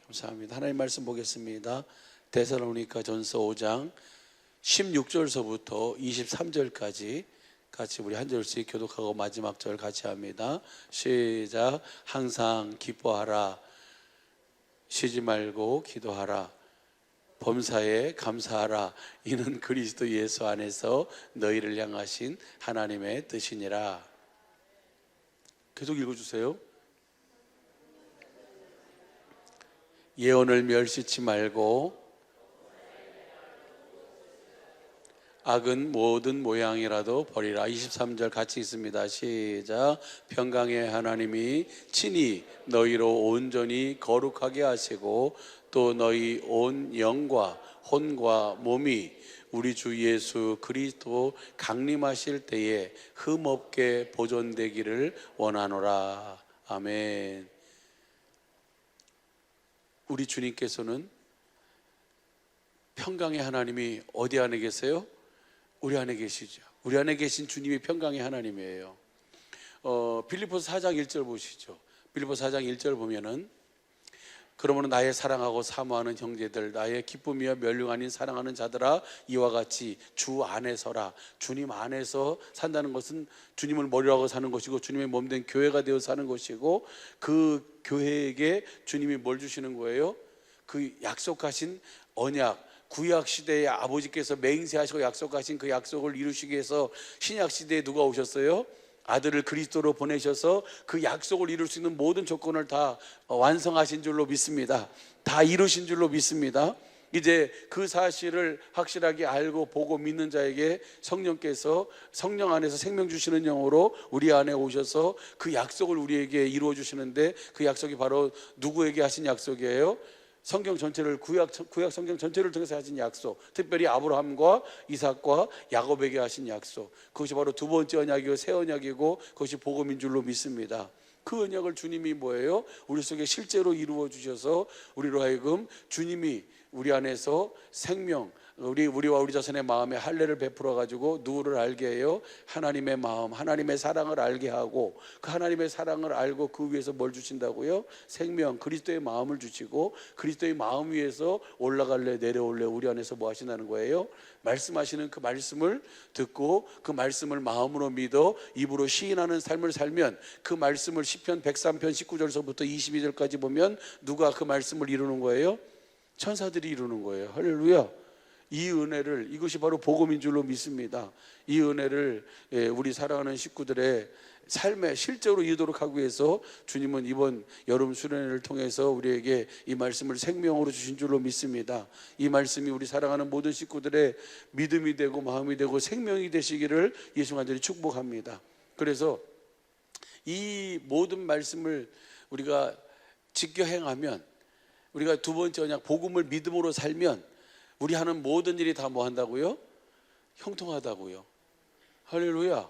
감사합니다. 하나님 말씀 보겠습니다. 데살로니가 전서 5장 16절서부터 23절까지 같이 우리 한 절씩 교독하고 마지막 절 같이 합니다. 시작. 항상 기뻐하라. 쉬지 말고 기도하라. 범사에 감사하라. 이는 그리스도 예수 안에서 너희를 향하신 하나님의 뜻이니라. 계속 읽어주세요. 예언을 멸시치 말고 악은 모든 모양이라도 버리라. 23절 같이 있습니다. 시작. 평강의 하나님이 친히 너희로 온전히 거룩하게 하시고 또 너희 온 영과 혼과 몸이 우리 주 예수 그리스도 강림하실 때에 흠없게 보존되기를 원하노라. 아멘. 우리 주님께서는 평강의 하나님이 어디 안에 계세요? 우리 안에 계시죠. 우리 안에 계신 주님이 평강의 하나님이에요. 빌립보서 4장 1절 보시죠. 빌립보서 4장 1절 보면은 그러므로 나의 사랑하고 사모하는 형제들, 나의 기쁨이여 멸륭 아닌 사랑하는 자들아, 이와 같이 주 안에서라. 주님 안에서 산다는 것은 주님을 머리로 하고 사는 것이고 주님의 몸된 교회가 되어 사는 것이고, 그 교회에게 주님이 뭘 주시는 거예요? 그 약속하신 언약, 구약 시대에 아버지께서 맹세하시고 약속하신 그 약속을 이루시기 위해서 신약 시대에 누가 오셨어요? 아들을 그리스도로 보내셔서 그 약속을 이룰 수 있는 모든 조건을 다 완성하신 줄로 믿습니다. 다 이루신 줄로 믿습니다. 이제 그 사실을 확실하게 알고 보고 믿는 자에게 성령께서 성령 안에서 생명 주시는 영으로 우리 안에 오셔서 그 약속을 우리에게 이루어 주시는데, 그 약속이 바로 누구에게 하신 약속이에요? 성경 전체를 구약 성경 전체를 통해서 하신 약속, 특별히 아브라함과 이삭과 야곱에게 하신 약속, 그것이 바로 두 번째 언약이고 새 언약이고 그것이 복음인 줄로 믿습니다. 그 언약을 주님이 뭐예요? 우리 속에 실제로 이루어 주셔서 우리로 하여금 주님이 우리 안에서 생명, 우리와 우리 자손의 마음에 할례를 베풀어 가지고 누구를 알게 해요? 하나님의 마음, 하나님의 사랑을 알게 하고, 그 하나님의 사랑을 알고 그 위에서 뭘 주신다고요? 생명, 그리스도의 마음을 주시고, 그리스도의 마음 위에서 올라갈래 내려올래 우리 안에서 뭐 하신다는 거예요? 말씀하시는 그 말씀을 듣고 그 말씀을 마음으로 믿어 입으로 시인하는 삶을 살면, 그 말씀을 시편 103편 19절서부터 22절까지 보면 누가 그 말씀을 이루는 거예요? 천사들이 이루는 거예요. 할렐루야. 이 은혜를, 이것이 바로 복음인 줄로 믿습니다. 이 은혜를 우리 사랑하는 식구들의 삶에 실제로 이루도록 하기 위해서 주님은 이번 여름 수련회를 통해서 우리에게 이 말씀을 생명으로 주신 줄로 믿습니다. 이 말씀이 우리 사랑하는 모든 식구들의 믿음이 되고 마음이 되고 생명이 되시기를 예수 간절히 축복합니다. 그래서 이 모든 말씀을 우리가 지켜 행하면, 우리가 두 번째 언약 복음을 믿음으로 살면 우리 하는 모든 일이 다 뭐 한다고요? 형통하다고요. 할렐루야.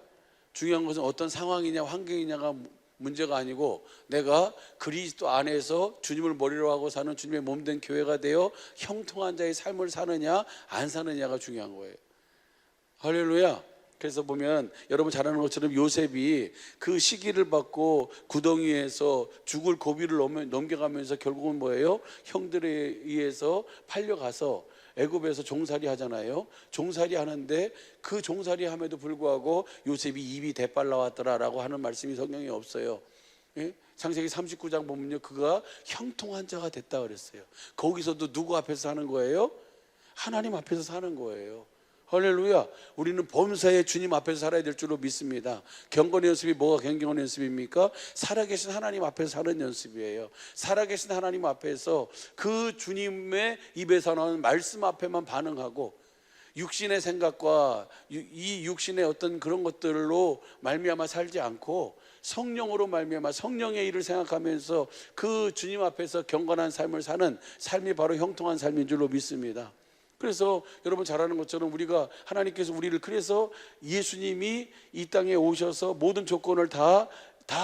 중요한 것은 어떤 상황이냐 환경이냐가 문제가 아니고, 내가 그리스도 안에서 주님을 머리로 하고 사는 주님의 몸된 교회가 되어 형통한 자의 삶을 사느냐 안 사느냐가 중요한 거예요. 할렐루야. 그래서 보면 여러분 잘 아는 것처럼 요셉이 그 시기를 받고 구덩이에서 죽을 고비를 넘겨가면서 결국은 뭐예요? 형들에 의해서 팔려가서 애굽에서 종살이 하잖아요. 종살이 하는데 그 종살이 함에도 불구하고 요셉이 입이 대빨 나왔더라라고 하는 말씀이 성경에 없어요. 예? 창세기 39장 보면요, 그가 형통한 자가 됐다 그랬어요. 거기서도 누구 앞에서 사는 거예요? 하나님 앞에서 사는 거예요. 할렐루야. 우리는 범사에 주님 앞에서 살아야 될 줄로 믿습니다. 경건의 연습이 뭐가 경건의 연습입니까? 살아계신 하나님 앞에서 사는 연습이에요. 살아계신 하나님 앞에서 그 주님의 입에서 나오는 말씀 앞에만 반응하고, 육신의 생각과 이 육신의 어떤 그런 것들로 말미암아 살지 않고 성령으로 말미암아 성령의 일을 생각하면서 그 주님 앞에서 경건한 삶을 사는 삶이 바로 형통한 삶인 줄로 믿습니다. 그래서 여러분 잘 아는 것처럼 우리가, 하나님께서 우리를, 그래서 예수님이 이 땅에 오셔서 모든 조건을 다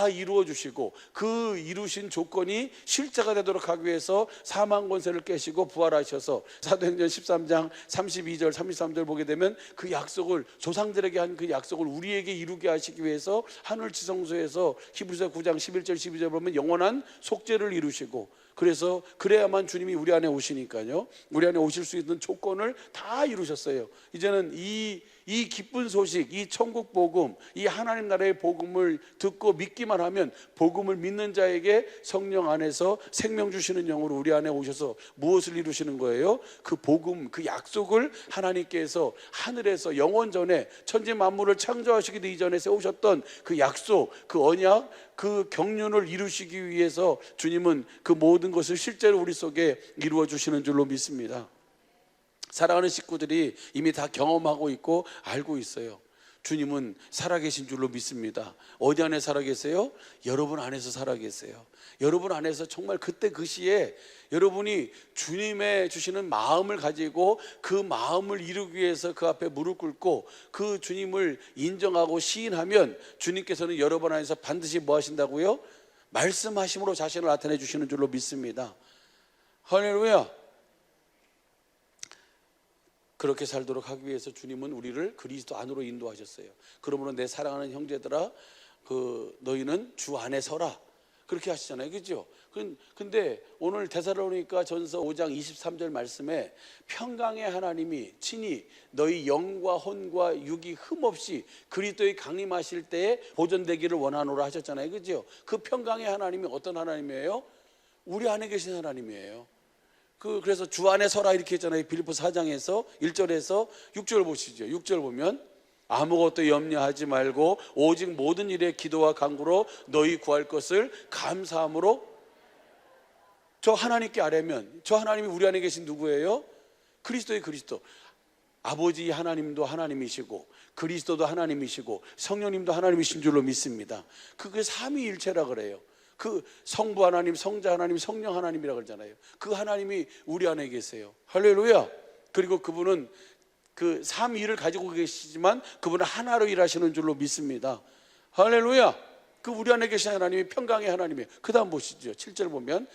이루어 주시고, 그 이루신 조건이 실제가 되도록 하기 위해서 사망 권세를 깨시고 부활하셔서, 사도행전 13장 32절 33절 보게 되면 그 약속을, 조상들에게 한 그 약속을 우리에게 이루게 하시기 위해서 하늘 지성소에서 히브리서 9장 11절 12절 보면 영원한 속죄를 이루시고, 그래서 그래야만 주님이 우리 안에 오시니까요. 우리 안에 오실 수 있는 조건을 다 이루셨어요. 이제는 이 기쁜 소식, 이 천국 복음, 이 하나님 나라의 복음을 듣고 믿기만 하면 복음을 믿는 자에게 성령 안에서 생명 주시는 영으로 우리 안에 오셔서 무엇을 이루시는 거예요? 그 복음, 그 약속을 하나님께서 하늘에서 영원 전에 천지 만물을 창조하시기도 이전에 세우셨던 그 약속, 그 언약, 그 경륜을 이루시기 위해서 주님은 그 모든 것을 실제로 우리 속에 이루어 주시는 줄로 믿습니다. 사랑하는 식구들이 이미 다 경험하고 있고 알고 있어요. 주님은 살아계신 줄로 믿습니다. 어디 안에 살아계세요? 여러분 안에서 살아계세요. 여러분 안에서 정말 그때 그 시에 여러분이 주님의 주시는 마음을 가지고 그 마음을 이루기 위해서 그 앞에 무릎 꿇고 그 주님을 인정하고 시인하면 주님께서는 여러분 안에서 반드시 뭐 하신다고요? 말씀하심으로 자신을 나타내 주시는 줄로 믿습니다. 할렐루야. 그렇게 살도록 하기 위해서 주님은 우리를 그리스도 안으로 인도하셨어요. 그러므로 내 사랑하는 형제들아, 너희는 주 안에 서라, 그렇게 하시잖아요. 그렇죠? 근데 오늘 데살로니가 전서 5장 23절 말씀에 평강의 하나님이 친히 너희 영과 혼과 육이 흠없이 그리스도의 강림하실 때에 보존되기를 원하노라 하셨잖아요. 그렇죠? 그 평강의 하나님이 어떤 하나님이에요? 우리 안에 계신 하나님이에요. 그래서 주 안에 서라 이렇게 했잖아요. 빌립보서 4장에서 1절에서 6절 보시죠. 6절 보면 아무것도 염려하지 말고 오직 모든 일에 기도와 간구로 너희 구할 것을 감사함으로. 저 하나님께 아뢰면, 저 하나님이 우리 안에 계신 누구예요? 그리스도의 그리스도. 아버지 하나님도 하나님이시고 그리스도도 하나님이시고 성령님도 하나님이신 줄로 믿습니다. 그게 삼위일체라 그래요. 그 성부 하나님, 성자 하나님, 성령 하나님이라 그러잖아요. 그 하나님이 우리 안에 계세요. 할렐루야. 그리고 그분은 그 삼위를 가지고 계시지만 그분은 하나로 일하시는 줄로 믿습니다. 할렐루야. 그 우리 안에 계신 하나님이 평강의 하나님이에요. 그 다음 보시죠. 7절 보면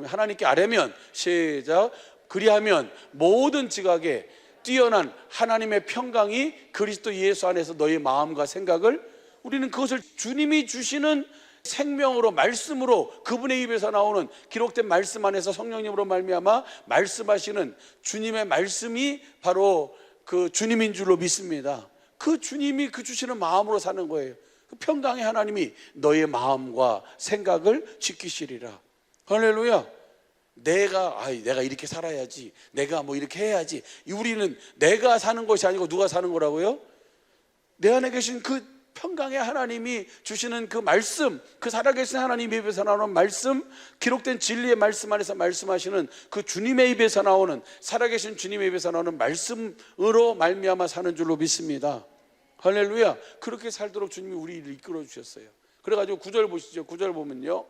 하나님께 아뢰면, 시작, 그리하면 모든 지각에 뛰어난 하나님의 평강이 그리스도 예수 안에서 너의 마음과 생각을, 우리는 그것을 주님이 주시는 생명으로, 말씀으로, 그분의 입에서 나오는 기록된 말씀 안에서 성령님으로 말미암아 말씀하시는 주님의 말씀이 바로 그 주님인 줄로 믿습니다. 그 주님이 그 주시는 마음으로 사는 거예요. 그 평강의 하나님이 너의 마음과 생각을 지키시리라. 할렐루야. 내가 이렇게 살아야지, 내가 뭐 이렇게 해야지. 우리는 내가 사는 것이 아니고 누가 사는 거라고요? 내 안에 계신 그 평강의 하나님이 주시는 그 말씀, 그 살아계신 하나님 입에서 나오는 말씀, 기록된 진리의 말씀 안에서 말씀하시는 그 주님의 입에서 나오는, 살아계신 주님의 입에서 나오는 말씀으로 말미암아 사는 줄로 믿습니다. 할렐루야. 그렇게 살도록 주님이 우리를 이끌어 주셨어요. 그래가지고 9절 보시죠. 9절 보면요,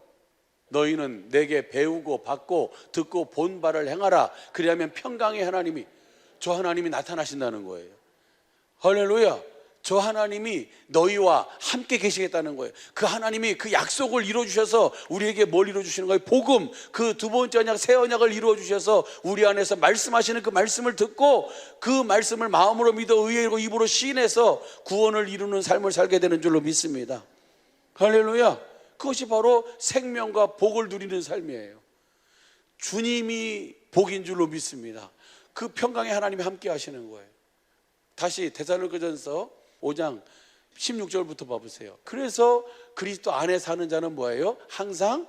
너희는 내게 배우고 받고 듣고 본 바를 행하라. 그리하면 평강의 하나님이, 저 하나님이 나타나신다는 거예요. 할렐루야. 저 하나님이 너희와 함께 계시겠다는 거예요. 그 하나님이 그 약속을 이루어주셔서 우리에게 뭘 이루어주시는 거예요? 복음, 그 두 번째 언약, 새 언약을 이루어주셔서 우리 안에서 말씀하시는 그 말씀을 듣고 그 말씀을 마음으로 믿어 의외로 입으로 시인해서 구원을 이루는 삶을 살게 되는 줄로 믿습니다. 할렐루야. 그것이 바로 생명과 복을 누리는 삶이에요. 주님이 복인 줄로 믿습니다. 그 평강의 하나님이 함께 하시는 거예요. 다시 데살로니가전서 5장 16절부터 봐보세요. 그래서 그리스도 안에 사는 자는 뭐예요? 항상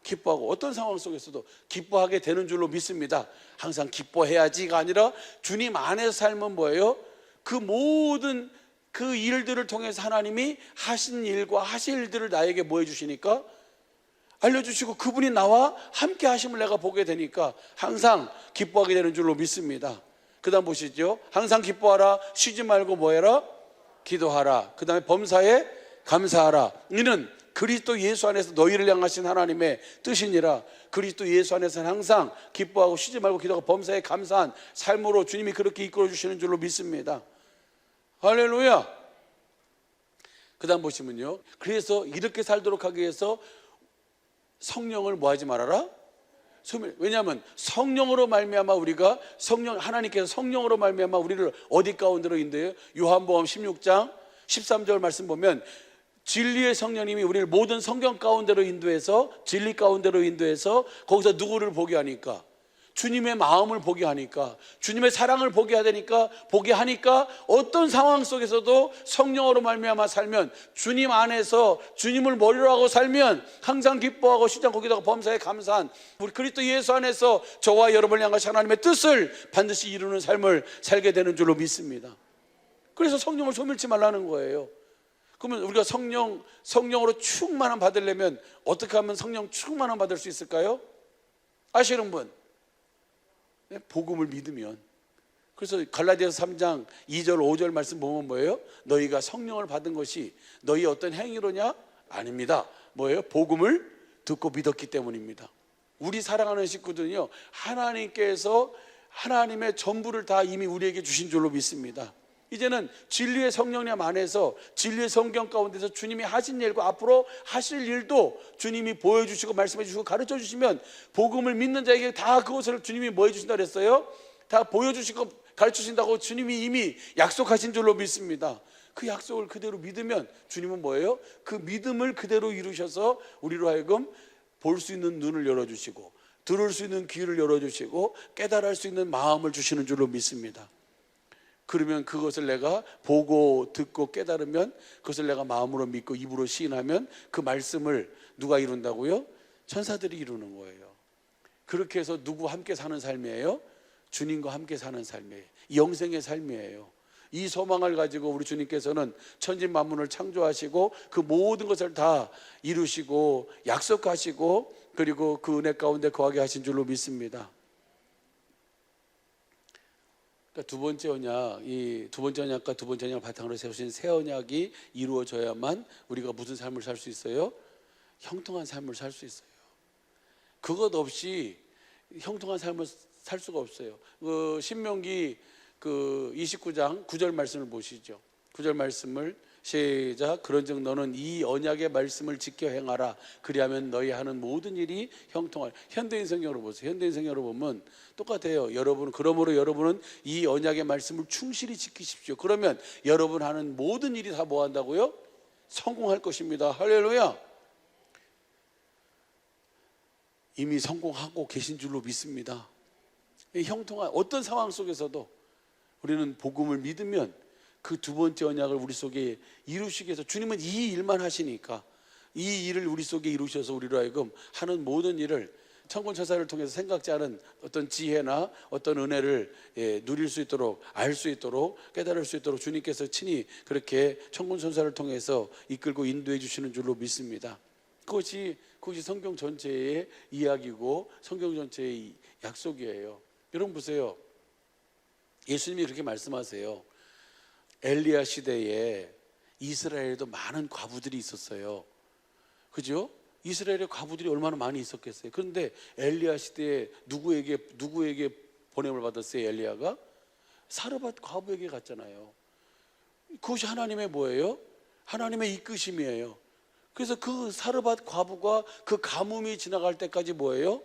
기뻐하고, 어떤 상황 속에서도 기뻐하게 되는 줄로 믿습니다. 항상 기뻐해야지가 아니라 주님 안에서 살면 뭐예요? 그 모든 그 일들을 통해서 하나님이 하신 일과 하실 일들을 나에게 뭐 해주시니까? 알려주시고 그분이 나와 함께 하심을 내가 보게 되니까 항상 기뻐하게 되는 줄로 믿습니다. 그 다음 보시죠. 항상 기뻐하라. 쉬지 말고 뭐 해라? 기도하라. 그 다음에 범사에 감사하라. 이는 그리스도 예수 안에서 너희를 향하신 하나님의 뜻이니라. 그리스도 예수 안에서는 항상 기뻐하고 쉬지 말고 기도하고 범사에 감사한 삶으로 주님이 그렇게 이끌어 주시는 줄로 믿습니다. 할렐루야. 그 다음 보시면요, 그래서 이렇게 살도록 하기 위해서 성령을 뭐 하지 말아라? 왜냐하면 성령으로 말미암아 우리가, 하나님께서 성령으로 말미암아 우리를 어디 가운데로 인도해요? 요한복음 16장 13절 말씀 보면 진리의 성령님이 우리를 모든 성경 가운데로 인도해서, 진리 가운데로 인도해서 거기서 누구를 보게 하니까? 주님의 마음을 보게 하니까, 주님의 사랑을 보게 하니까 어떤 상황 속에서도 성령으로 말미암아 살면, 주님 안에서 주님을 머리로 하고 살면 항상 기뻐하고 시장 거기다가 범사에 감사한 우리 그리스도 예수 안에서 저와 여러분을 향하신 하나님의 뜻을 반드시 이루는 삶을 살게 되는 줄로 믿습니다. 그래서 성령을 소멸치 말라는 거예요. 그러면 우리가 성령으로 충만함 받으려면 어떻게 하면 성령 충만함 받을 수 있을까요? 아시는 분? 복음을 믿으면. 그래서 갈라디아서 3장 2절 5절 말씀 보면 뭐예요? 너희가 성령을 받은 것이 너희 어떤 행위로냐? 아닙니다. 뭐예요? 복음을 듣고 믿었기 때문입니다. 우리 사랑하는 식구들은요, 하나님께서 하나님의 전부를 다 이미 우리에게 주신 줄로 믿습니다. 이제는 진리의 성령님 안에서, 진리의 성경 가운데서 주님이 하신 일과 앞으로 하실 일도 주님이 보여주시고 말씀해 주시고 가르쳐 주시면, 복음을 믿는 자에게 다 그것을 주님이 뭐 해주신다 그랬어요? 다 보여주시고 가르쳐 주신다고 주님이 이미 약속하신 줄로 믿습니다. 그 약속을 그대로 믿으면 주님은 뭐예요? 그 믿음을 그대로 이루셔서 우리로 하여금 볼 수 있는 눈을 열어주시고, 들을 수 있는 귀를 열어주시고, 깨달을 수 있는 마음을 주시는 줄로 믿습니다. 그러면 그것을 내가 보고 듣고 깨달으면, 그것을 내가 마음으로 믿고 입으로 시인하면 그 말씀을 누가 이룬다고요? 천사들이 이루는 거예요. 그렇게 해서 누구와 함께 사는 삶이에요? 주님과 함께 사는 삶이에요. 영생의 삶이에요. 이 소망을 가지고 우리 주님께서는 천지 만물을 창조하시고 그 모든 것을 다 이루시고 약속하시고, 그리고 그 은혜 가운데 거하게 하신 줄로 믿습니다. 두 번째 언약, 이 두 번째 언약과 두 번째 언약을 바탕으로 세우신 새 언약이 이루어져야만 우리가 무슨 삶을 살 수 있어요? 형통한 삶을 살 수 있어요. 그것 없이 형통한 삶을 살 수가 없어요. 신명기 29장 9절 말씀을 보시죠. 9절 말씀을 시작. 그런즉 너는 이 언약의 말씀을 지켜 행하라. 그리하면 너희 하는 모든 일이 형통할. 현대인 성경으로 보세요. 현대인 성경으로 보면 똑같아요. 그러므로 여러분은 이 언약의 말씀을 충실히 지키십시오. 그러면 여러분 하는 모든 일이 다 뭐 한다고요? 성공할 것입니다. 할렐루야. 이미 성공하고 계신 줄로 믿습니다. 형통한 어떤 상황 속에서도 우리는 복음을 믿으면 그 두 번째 언약을 우리 속에 이루시기 위해서, 주님은 이 일만 하시니까 이 일을 우리 속에 이루셔서 우리로 하여금 하는 모든 일을 천군천사를 통해서 생각지 않은 어떤 지혜나 어떤 은혜를 누릴 수 있도록, 알 수 있도록, 깨달을 수 있도록 주님께서 친히 그렇게 천군천사를 통해서 이끌고 인도해 주시는 줄로 믿습니다. 그것이 성경 전체의 이야기고 성경 전체의 약속이에요. 여러분 보세요. 예수님이 그렇게 말씀하세요. 엘리야 시대에 이스라엘에도 많은 과부들이 있었어요. 그죠? 이스라엘의 과부들이 얼마나 많이 있었겠어요. 그런데 엘리야 시대에 누구에게 보냄을 받았어요? 엘리야가 사르밧 과부에게 갔잖아요. 그것이 하나님의 뭐예요? 하나님의 이끄심이에요. 그래서 그 사르밧 과부가 그 가뭄이 지나갈 때까지 뭐예요?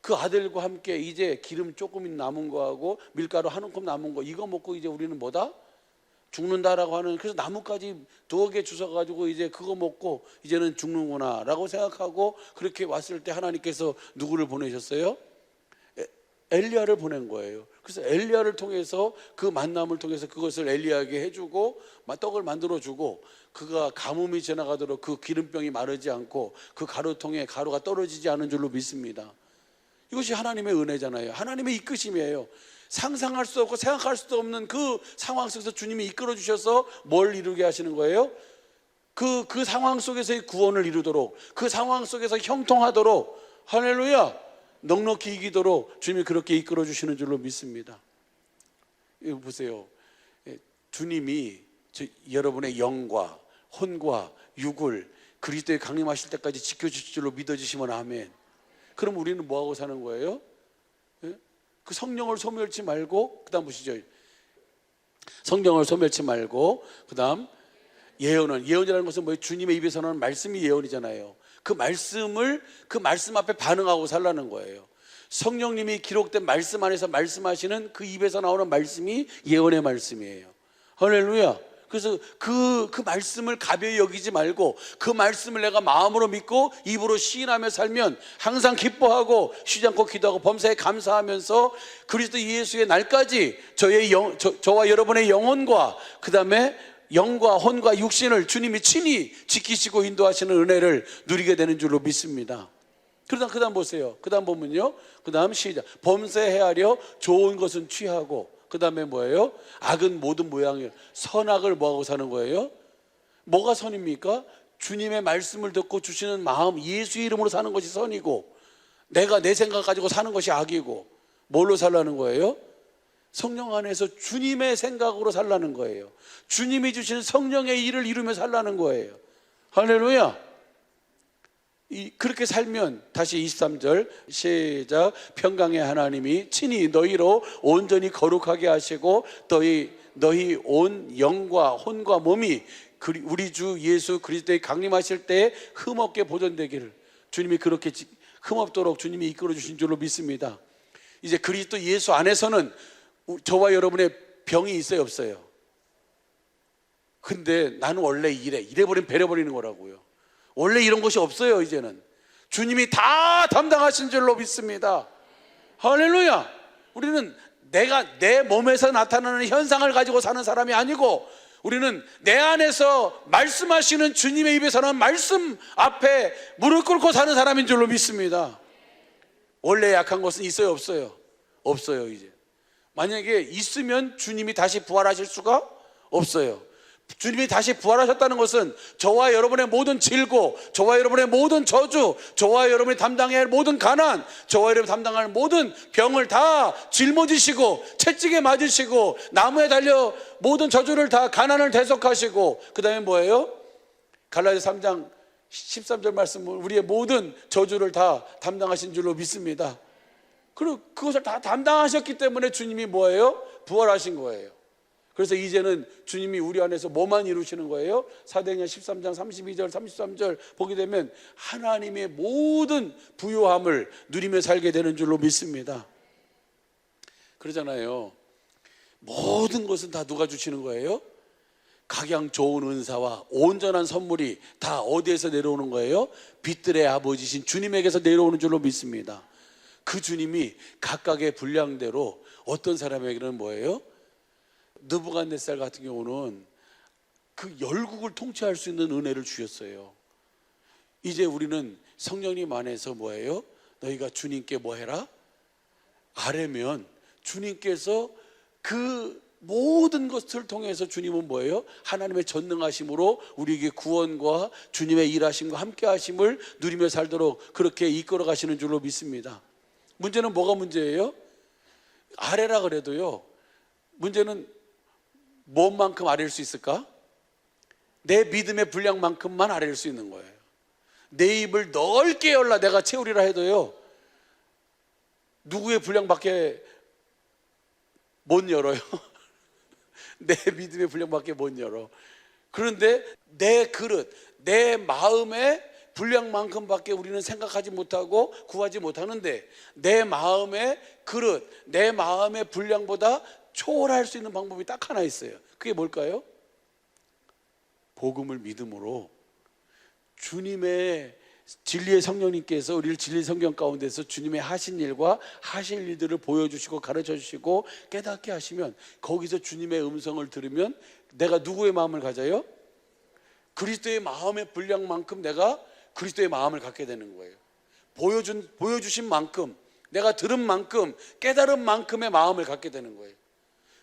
그 아들과 함께 이제 기름 조금 남은 거하고 밀가루 한 움큼 남은 거, 이거 먹고 이제 우리는 뭐다? 죽는다라고 하는, 그래서 나뭇가지 2개 주워가지고 이제 그거 먹고 이제는 죽는구나 라고 생각하고 그렇게 왔을 때 하나님께서 누구를 보내셨어요? 엘리야를 보낸 거예요. 그래서 엘리야를 통해서, 그 만남을 통해서 그것을 엘리야에게 해주고 떡을 만들어주고, 그가 가뭄이 지나가도록 그 기름병이 마르지 않고 그 가루통에 가루가 떨어지지 않은 줄로 믿습니다. 이것이 하나님의 은혜잖아요. 하나님의 이끄심이에요. 상상할 수 없고 생각할 수도 없는 그 상황 속에서 주님이 이끌어 주셔서 뭘 이루게 하시는 거예요? 그 상황 속에서의 구원을 이루도록, 그 상황 속에서 형통하도록, 할렐루야, 넉넉히 이기도록 주님이 그렇게 이끌어 주시는 줄로 믿습니다. 이거 보세요. 주님이 여러분의 영과 혼과 육을 그리스도의 강림하실 때까지 지켜주실 줄로 믿어지시면 아멘. 그럼 우리는 뭐하고 사는 거예요? 그 성령을 소멸치 말고, 그 다음 보시죠. 성령을 소멸치 말고, 그 다음 예언이라는 것은 뭐예요? 주님의 입에서 나오는 말씀이 예언이잖아요. 그 말씀 앞에 반응하고 살라는 거예요. 성령님이 기록된 말씀 안에서 말씀하시는 그 입에서 나오는 말씀이 예언의 말씀이에요. 할렐루야. 그래서 그 말씀을 가벼이 여기지 말고 그 말씀을 내가 마음으로 믿고 입으로 시인하며 살면 항상 기뻐하고 쉬지 않고 기도하고 범사에 감사하면서 그리스도 예수의 날까지 저와 여러분의 영혼과 그 다음에 영과 혼과 육신을 주님이 친히 지키시고 인도하시는 은혜를 누리게 되는 줄로 믿습니다. 그 다음 보세요. 그 다음 보면요, 그 다음 시작. 범죄하려 좋은 것은 취하고, 그 다음에 뭐예요? 악은 모든 모양이에요. 선악을 뭐하고 사는 거예요? 뭐가 선입니까? 주님의 말씀을 듣고 주시는 마음, 예수의 이름으로 사는 것이 선이고, 내가 내 생각 가지고 사는 것이 악이고, 뭘로 살라는 거예요? 성령 안에서 주님의 생각으로 살라는 거예요. 주님이 주신 성령의 일을 이루며 살라는 거예요. 할렐루야. 그렇게 살면, 다시 23절 시작. 평강의 하나님이 친히 너희로 온전히 거룩하게 하시고 너희 온 영과 혼과 몸이 우리 주 예수 그리스도의 강림하실 때에 흠없게 보존되기를, 주님이 그렇게 흠없도록 주님이 이끌어 주신 줄로 믿습니다. 이제 그리스도 예수 안에서는 저와 여러분의 병이 있어요, 없어요? 근데 나는 원래 이래버리면 배려버리는 거라고요. 원래 이런 것이 없어요. 이제는 주님이 다 담당하신 줄로 믿습니다. 할렐루야. 우리는 내 몸에서 나타나는 현상을 가지고 사는 사람이 아니고, 우리는 내 안에서 말씀하시는 주님의 입에서 나는 말씀 앞에 무릎 꿇고 사는 사람인 줄로 믿습니다. 원래 약한 것은 있어요, 없어요? 없어요. 이제 만약에 있으면 주님이 다시 부활하실 수가 없어요. 주님이 다시 부활하셨다는 것은 저와 여러분의 모든 질고, 저와 여러분의 모든 저주, 저와 여러분이 담당해야 할 모든 가난, 저와 여러분이 담당할 모든 병을 다 짊어지시고 채찍에 맞으시고 나무에 달려 모든 저주를 다, 가난을 대속하시고, 그 다음에 뭐예요? 갈라디아 3장 13절 말씀은 우리의 모든 저주를 다 담당하신 줄로 믿습니다. 그리고 그것을 다 담당하셨기 때문에 주님이 뭐예요? 부활하신 거예요. 그래서 이제는 주님이 우리 안에서 뭐만 이루시는 거예요? 사도행전 13장 32절 33절 보게 되면 하나님의 모든 부요함을 누리며 살게 되는 줄로 믿습니다. 그러잖아요. 모든 것은 다 누가 주시는 거예요? 각양 좋은 은사와 온전한 선물이 다 어디에서 내려오는 거예요? 빛들의 아버지신 주님에게서 내려오는 줄로 믿습니다. 그 주님이 각각의 분량대로 어떤 사람에게는 뭐예요? 느부갓네살 같은 경우는 그 열국을 통치할 수 있는 은혜를 주셨어요. 이제 우리는 성령님 안에서 뭐예요? 너희가 주님께 뭐 해라? 아뢰면 주님께서 그 모든 것을 통해서 주님은 뭐예요? 하나님의 전능하심으로 우리에게 구원과 주님의 일하심과 함께 하심을 누리며 살도록 그렇게 이끌어 가시는 줄로 믿습니다. 문제는 뭐가 문제예요? 아뢰라 그래도요, 문제는 뭔만큼 아뢰일 수 있을까? 내 믿음의 분량만큼만 아뢰일 수 있는 거예요. 내 입을 넓게 열라 내가 채우리라 해도요, 누구의 분량밖에 못 열어요. 내 믿음의 분량밖에 못 열어. 그런데 내 그릇, 내 마음의 분량만큼밖에 우리는 생각하지 못하고 구하지 못하는데, 내 마음의 그릇, 내 마음의 분량보다 초월할 수 있는 방법이 딱 하나 있어요. 그게 뭘까요? 복음을 믿음으로 주님의 진리의 성령님께서 우리를 진리 성경 가운데서 주님의 하신 일과 하실 일들을 보여주시고 가르쳐주시고 깨닫게 하시면, 거기서 주님의 음성을 들으면 내가 누구의 마음을 가져요? 그리스도의 마음의 분량만큼 내가 그리스도의 마음을 갖게 되는 거예요. 보여주신 만큼, 내가 들은 만큼, 깨달은 만큼의 마음을 갖게 되는 거예요.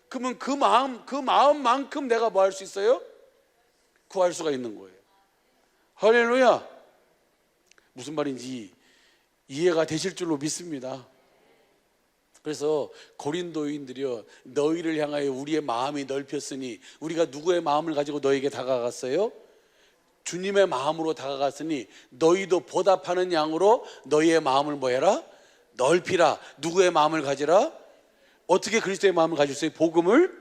그러면 그 마음만큼 내가 뭐 할 수 있어요? 구할 수가 있는 거예요. 할렐루야. 무슨 말인지 이해가 되실 줄로 믿습니다. 그래서 고린도인들이여, 너희를 향하여 우리의 마음이 넓혔으니, 우리가 누구의 마음을 가지고 너에게 다가갔어요? 주님의 마음으로 다가갔으니 너희도 보답하는 양으로 너희의 마음을 뭐 해라? 넓히라. 누구의 마음을 가지라? 어떻게 그리스도의 마음을 가졌어요? 복음을,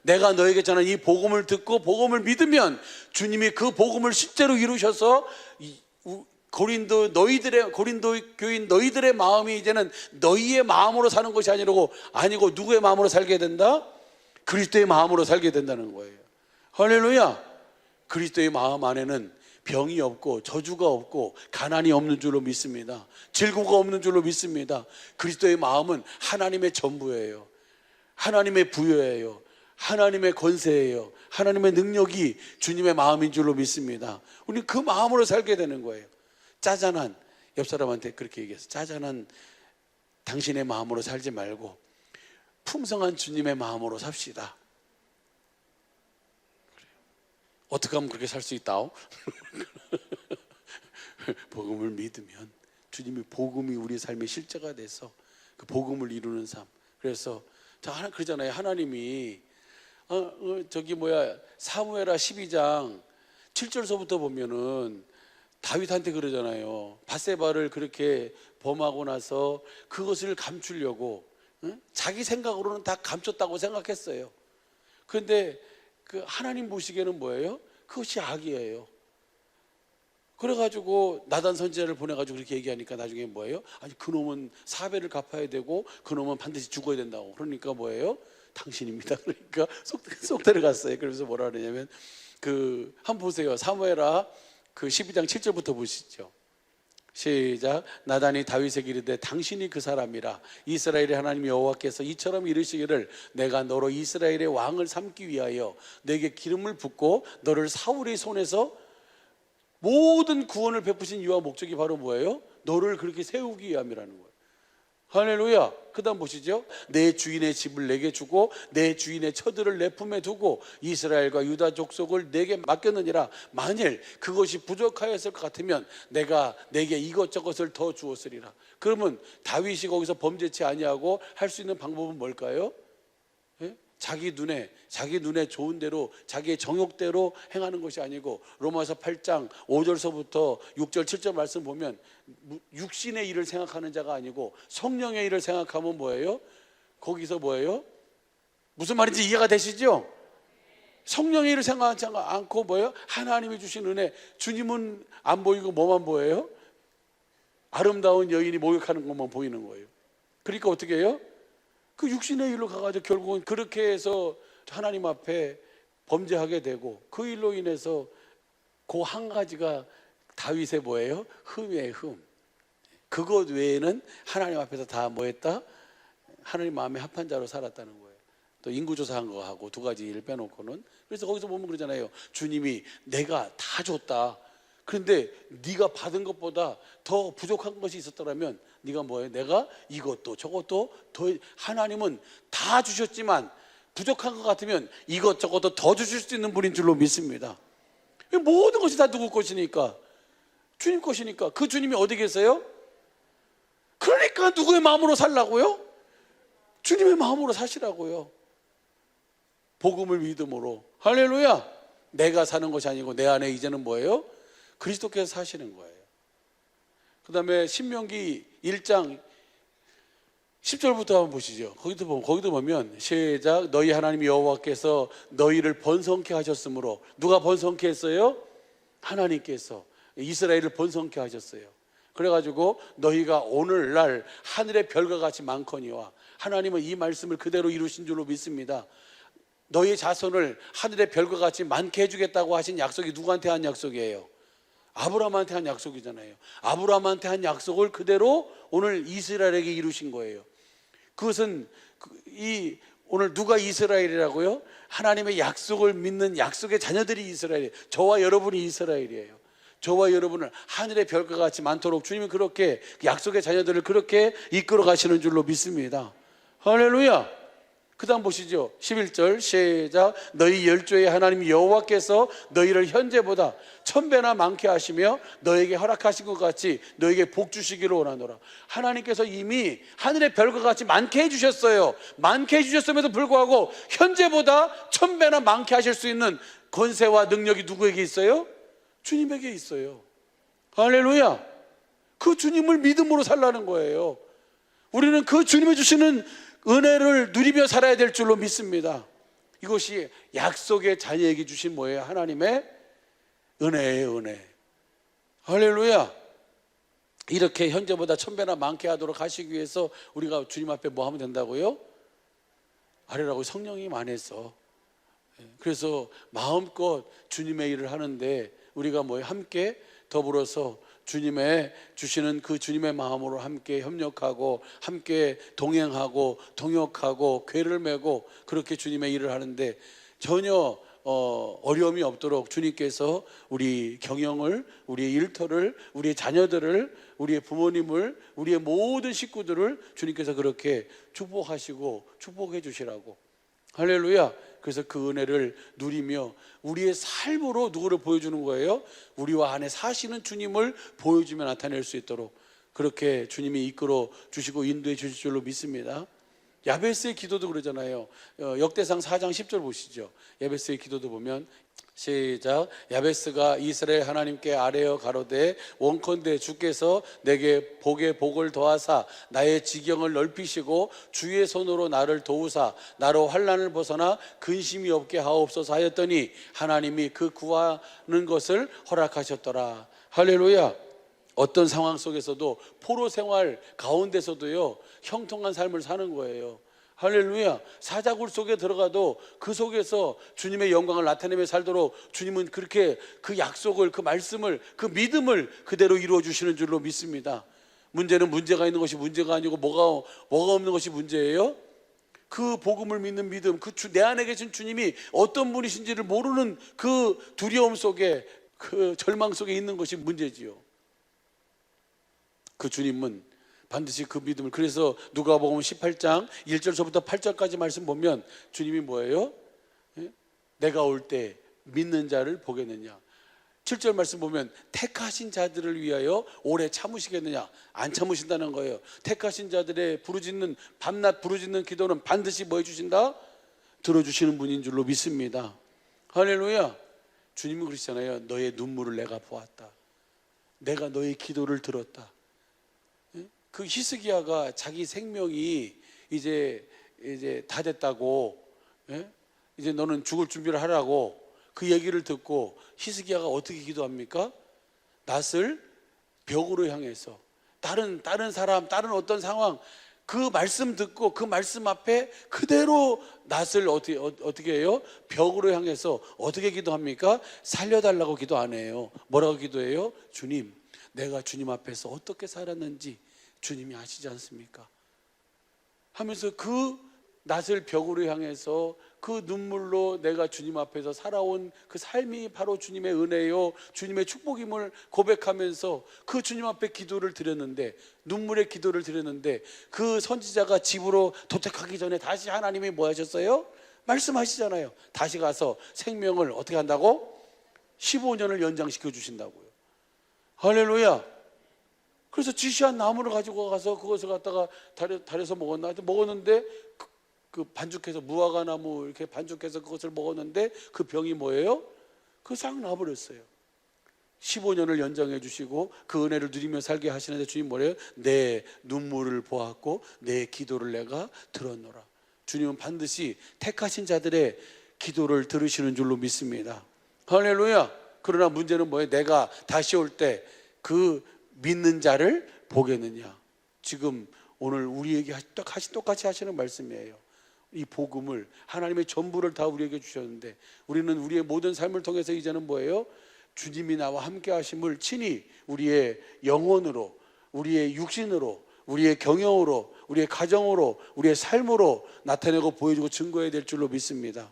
내가 너에게 전한 이 복음을 듣고 복음을 믿으면 주님이 그 복음을 실제로 이루셔서 고린도 교인 너희들의 마음이 이제는 너희의 마음으로 사는 것이 아니고 누구의 마음으로 살게 된다? 그리스도의 마음으로 살게 된다는 거예요. 할렐루야. 그리스도의 마음 안에는 병이 없고 저주가 없고 가난이 없는 줄로 믿습니다. 질고가 없는 줄로 믿습니다. 그리스도의 마음은 하나님의 전부예요. 하나님의 부여예요. 하나님의 권세예요. 하나님의 능력이 주님의 마음인 줄로 믿습니다. 우리는 그 마음으로 살게 되는 거예요. 짜잔한, 옆 사람한테 그렇게 얘기해서, 짜잔한 당신의 마음으로 살지 말고 풍성한 주님의 마음으로 삽시다. 어떻게 하면 그렇게 살 수 있다오? 복음을 믿으면, 주님이 복음이 우리 삶의 실제가 돼서 그 복음을 이루는 삶. 그래서 그러잖아요. 하나님이 사무엘하 12장 7절서부터 보면은 다윗한테 그러잖아요. 밧세바를 그렇게 범하고 나서 그것을 감추려고, 자기 생각으로는 다 감췄다고 생각했어요. 그런데 그 하나님 보시기에는 뭐예요? 그것이 악이에요. 그래가지고 나단 선지자를 보내가지고 그렇게 얘기하니까 나중에 뭐예요? 아니, 그놈은 사배를 갚아야 되고 그놈은 반드시 죽어야 된다고. 그러니까 뭐예요? 당신입니다. 그러니까 쏙 들어갔어요. 그래서 뭐라 그러냐면, 한번 보세요. 사무엘하 12장 7절부터 보시죠. 시작. 나단이 다윗에게 이르되 당신이 그 사람이라. 이스라엘의 하나님 여호와께서 이처럼 이르시기를 내가 너로 이스라엘의 왕을 삼기 위하여 내게 기름을 붓고 너를 사울의 손에서 모든 구원을 베푸신 이유와 목적이 바로 뭐예요? 너를 그렇게 세우기 위함이라는 거예요. 할렐루야. 그 다음 보시죠. 내 주인의 집을 내게 주고 내 주인의 처들을 내 품에 두고 이스라엘과 유다 족속을 내게 맡겼느니라. 만일 그것이 부족하였을 것 같으면 내가 내게 이것저것을 더 주었으리라. 그러면 다윗이 거기서 범죄치 아니하고 할 수 있는 방법은 뭘까요? 예? 자기 눈에 좋은 대로 자기의 정욕대로 행하는 것이 아니고, 로마서 8장 5절서부터 6절 7절 말씀 보면 육신의 일을 생각하는 자가 아니고 성령의 일을 생각하면 뭐예요? 거기서 뭐예요? 무슨 말인지 이해가 되시죠? 성령의 일을 생각하지 않고 뭐예요? 하나님이 주신 은혜. 주님은 안 보이고 뭐만 보여요? 아름다운 여인이 목욕하는 것만 보이는 거예요. 그러니까 어떻게 해요? 그 육신의 일로 가가지고 결국은 그렇게 해서 하나님 앞에 범죄하게 되고, 그 일로 인해서 그 한 가지가 다윗의 뭐예요? 흠이에요, 흠. 그것 외에는 하나님 앞에서 다 뭐했다? 하나님 마음에 합한 자로 살았다는 거예요. 또 인구조사한 거하고 두 가지 일 빼놓고는. 그래서 거기서 보면 그러잖아요. 주님이 내가 다 줬다. 그런데 네가 받은 것보다 더 부족한 것이 있었더라면 네가 뭐예요? 내가 이것도 저것도 더, 하나님은 다 주셨지만 부족한 것 같으면 이것저것도 더 주실 수 있는 분인 줄로 믿습니다. 모든 것이 다 누구 것이니까? 주님 것이니까. 그 주님이 어디 계세요? 그러니까 누구의 마음으로 살라고요? 주님의 마음으로 사시라고요. 복음을 믿음으로. 할렐루야. 내가 사는 것이 아니고 내 안에 이제는 뭐예요? 그리스도께서 사시는 거예요. 그 다음에 신명기 1장 10절부터 한번 보시죠. 거기도 보면 시작. 너희 하나님 여호와께서 너희를 번성케 하셨으므로. 누가 번성케 했어요? 하나님께서 이스라엘을 번성케 하셨어요. 그래가지고 너희가 오늘날 하늘의 별과 같이 많거니와. 하나님은 이 말씀을 그대로 이루신 줄로 믿습니다. 너희 자손을 하늘의 별과 같이 많게 해주겠다고 하신 약속이 누구한테 한 약속이에요? 아브라함한테 한 약속이잖아요. 아브라함한테 한 약속을 그대로 오늘 이스라엘에게 이루신 거예요. 그것은 오늘 누가 이스라엘이라고요? 하나님의 약속을 믿는 약속의 자녀들이 이스라엘이에요. 저와 여러분이 이스라엘이에요. 저와 여러분을 하늘의 별과 같이 많도록 주님이 그렇게 약속의 자녀들을 그렇게 이끌어 가시는 줄로 믿습니다. 할렐루야. 그 다음 보시죠. 11절 시작. 너희 열조의 하나님 여호와께서 너희를 현재보다 1000배나 많게 하시며 너에게 허락하신 것 같이 너에게 복 주시기를 원하노라. 하나님께서 이미 하늘의 별과 같이 많게 해주셨어요. 많게 해주셨음에도 불구하고 현재보다 1000배나 많게 하실 수 있는 권세와 능력이 누구에게 있어요? 주님에게 있어요. 할렐루야. 그 주님을 믿음으로 살라는 거예요. 우리는 그 주님이 주시는 은혜를 누리며 살아야 될 줄로 믿습니다. 이것이 약속의 자녀에게 주신 뭐예요? 하나님의 은혜예요, 은혜. 할렐루야. 이렇게 현재보다 1000배나 많게 하도록 하시기 위해서 우리가 주님 앞에 뭐 하면 된다고요? 아뢰라고. 성령님 안에서 그래서 마음껏 주님의 일을 하는데 우리가 함께 더불어서 주님의 주시는 그 주님의 마음으로 함께 협력하고 함께 동행하고 동역하고 궤를 메고 그렇게 주님의 일을 하는데 전혀 어려움이 없도록 주님께서 우리 경영을, 우리의 일터를, 우리의 자녀들을, 우리의 부모님을, 우리의 모든 식구들을 주님께서 그렇게 축복하시고 축복해 주시라고. 할렐루야. 그래서 그 은혜를 누리며 우리의 삶으로 누구를 보여주는 거예요? 우리와 안에 사시는 주님을 보여주며 나타낼 수 있도록 그렇게 주님이 이끌어 주시고 인도해 주실 줄로 믿습니다. 야베스의 기도도 그러잖아요. 역대상 4장 10절 보시죠. 야베스의 기도도 보면 시작. 야베스가 이스라엘 하나님께 아뢰어 가로되 원컨대 주께서 내게 복에 복을 더하사 나의 지경을 넓히시고 주의 손으로 나를 도우사 나로 환난을 벗어나 근심이 없게 하옵소서 하였더니 하나님이 그 구하는 것을 허락하셨더라. 할렐루야. 어떤 상황 속에서도 포로 생활 가운데서도요 형통한 삶을 사는 거예요. 할렐루야. 사자굴 속에 들어가도 그 속에서 주님의 영광을 나타내며 살도록 주님은 그렇게 그 약속을, 그 말씀을, 그 믿음을 그대로 이루어 주시는 줄로 믿습니다. 문제는 문제가 있는 것이 문제가 아니고 뭐가 없는 것이 문제예요. 그 복음을 믿는 믿음, 내 안에 계신 주님이 어떤 분이신지를 모르는 그 두려움 속에, 그 절망 속에 있는 것이 문제지요. 그 주님은 반드시 그 믿음을, 그래서 누가복음 18장 1절서부터 8절까지 말씀 보면 주님이 뭐예요? 내가 올 때 믿는 자를 보겠느냐. 7절 말씀 보면 택하신 자들을 위하여 오래 참으시겠느냐. 안 참으신다는 거예요. 택하신 자들의 밤낮 부르짖는 기도는 반드시 뭐 해주신다? 들어주시는 분인 줄로 믿습니다. 할렐루야. 주님은 그러시잖아요. 너의 눈물을 내가 보았다. 내가 너의 기도를 들었다. 그 히스기야가 자기 생명이 이제 다 됐다고, 이제 너는 죽을 준비를 하라고 그 얘기를 듣고 히스기야가 어떻게 기도합니까? 낫을 벽으로 향해서 다른 사람, 다른 어떤 상황, 그 말씀 듣고 그 말씀 앞에 그대로 낫을 어떻게 해요? 벽으로 향해서 어떻게 기도합니까? 살려달라고 기도 안 해요. 뭐라고 기도해요? 주님, 내가 주님 앞에서 어떻게 살았는지 주님이 아시지 않습니까? 하면서 그 낫을 벽으로 향해서 그 눈물로 내가 주님 앞에서 살아온 그 삶이 바로 주님의 은혜요, 주님의 축복임을 고백하면서 그 주님 앞에 기도를 드렸는데, 눈물의 기도를 드렸는데, 그 선지자가 집으로 도착하기 전에 다시 하나님이 뭐 하셨어요? 말씀하시잖아요. 다시 가서 생명을 어떻게 한다고? 15년을 연장시켜 주신다고요. 할렐루야. 그래서 지시한 나무를 가지고 가서 그것을 갖다가 달여서 먹었나? 하여튼 먹었는데 그 반죽해서 무화과 나무 이렇게 반죽해서 그것을 먹었는데 그 병이 뭐예요? 그 싹 나버렸어요. 15년을 연장해 주시고 그 은혜를 누리며 살게 하시는데 주님 뭐래요? 내 눈물을 보았고 내 기도를 내가 들었노라. 주님은 반드시 택하신 자들의 기도를 들으시는 줄로 믿습니다. 할렐루야. 그러나 문제는 뭐예요? 내가 다시 올 때 그 믿는 자를 보겠느냐. 지금 오늘 우리에게 똑같이 하시는 말씀이에요. 이 복음을, 하나님의 전부를 다 우리에게 주셨는데 우리는 우리의 모든 삶을 통해서 이제는 뭐예요? 주님이 나와 함께 하심을 친히 우리의 영혼으로, 우리의 육신으로, 우리의 경영으로, 우리의 가정으로, 우리의 삶으로 나타내고 보여주고 증거해야 될 줄로 믿습니다.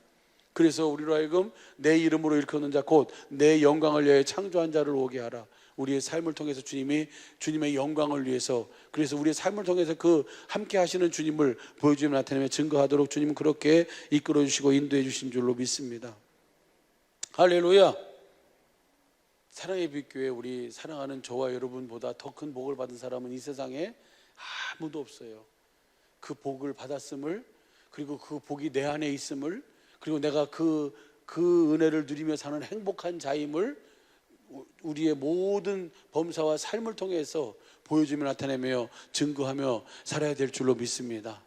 그래서 우리로 하여금 내 이름으로 일컫는 자 곧 내 영광을 위하여 창조한 자를 오게 하라. 우리의 삶을 통해서 주님의 영광을 위해서, 그래서 우리의 삶을 통해서 그 함께 하시는 주님을 보여주며 나타내며 증거하도록 주님은 그렇게 이끌어 주시고 인도해 주신 줄로 믿습니다. 할렐루야. 사랑의 빛교회, 우리 사랑하는 저와 여러분보다 더 큰 복을 받은 사람은 이 세상에 아무도 없어요. 그 복을 받았음을, 그리고 그 복이 내 안에 있음을, 그리고 내가 그 은혜를 누리며 사는 행복한 자임을 우리의 모든 범사와 삶을 통해서 보여주며 나타내며 증거하며 살아야 될 줄로 믿습니다.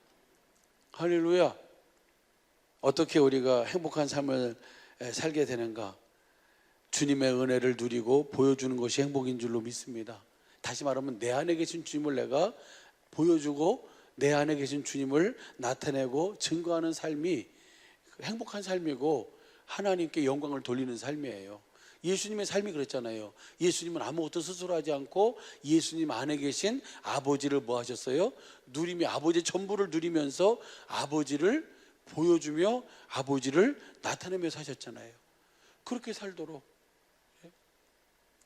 할렐루야. 어떻게 우리가 행복한 삶을 살게 되는가? 주님의 은혜를 누리고 보여주는 것이 행복인 줄로 믿습니다. 다시 말하면 내 안에 계신 주님을 내가 보여주고 내 안에 계신 주님을 나타내고 증거하는 삶이 행복한 삶이고, 하나님께 영광을 돌리는 삶이에요. 예수님의 삶이 그랬잖아요. 예수님은 아무것도 스스로 하지 않고 예수님 안에 계신 아버지를 뭐 하셨어요? 누리며 아버지의 전부를 누리면서 아버지를 보여주며 아버지를 나타내며 사셨잖아요. 그렇게 살도록.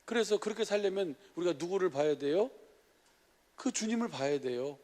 그래서 그렇게 살려면 우리가 누구를 봐야 돼요? 그 주님을 봐야 돼요.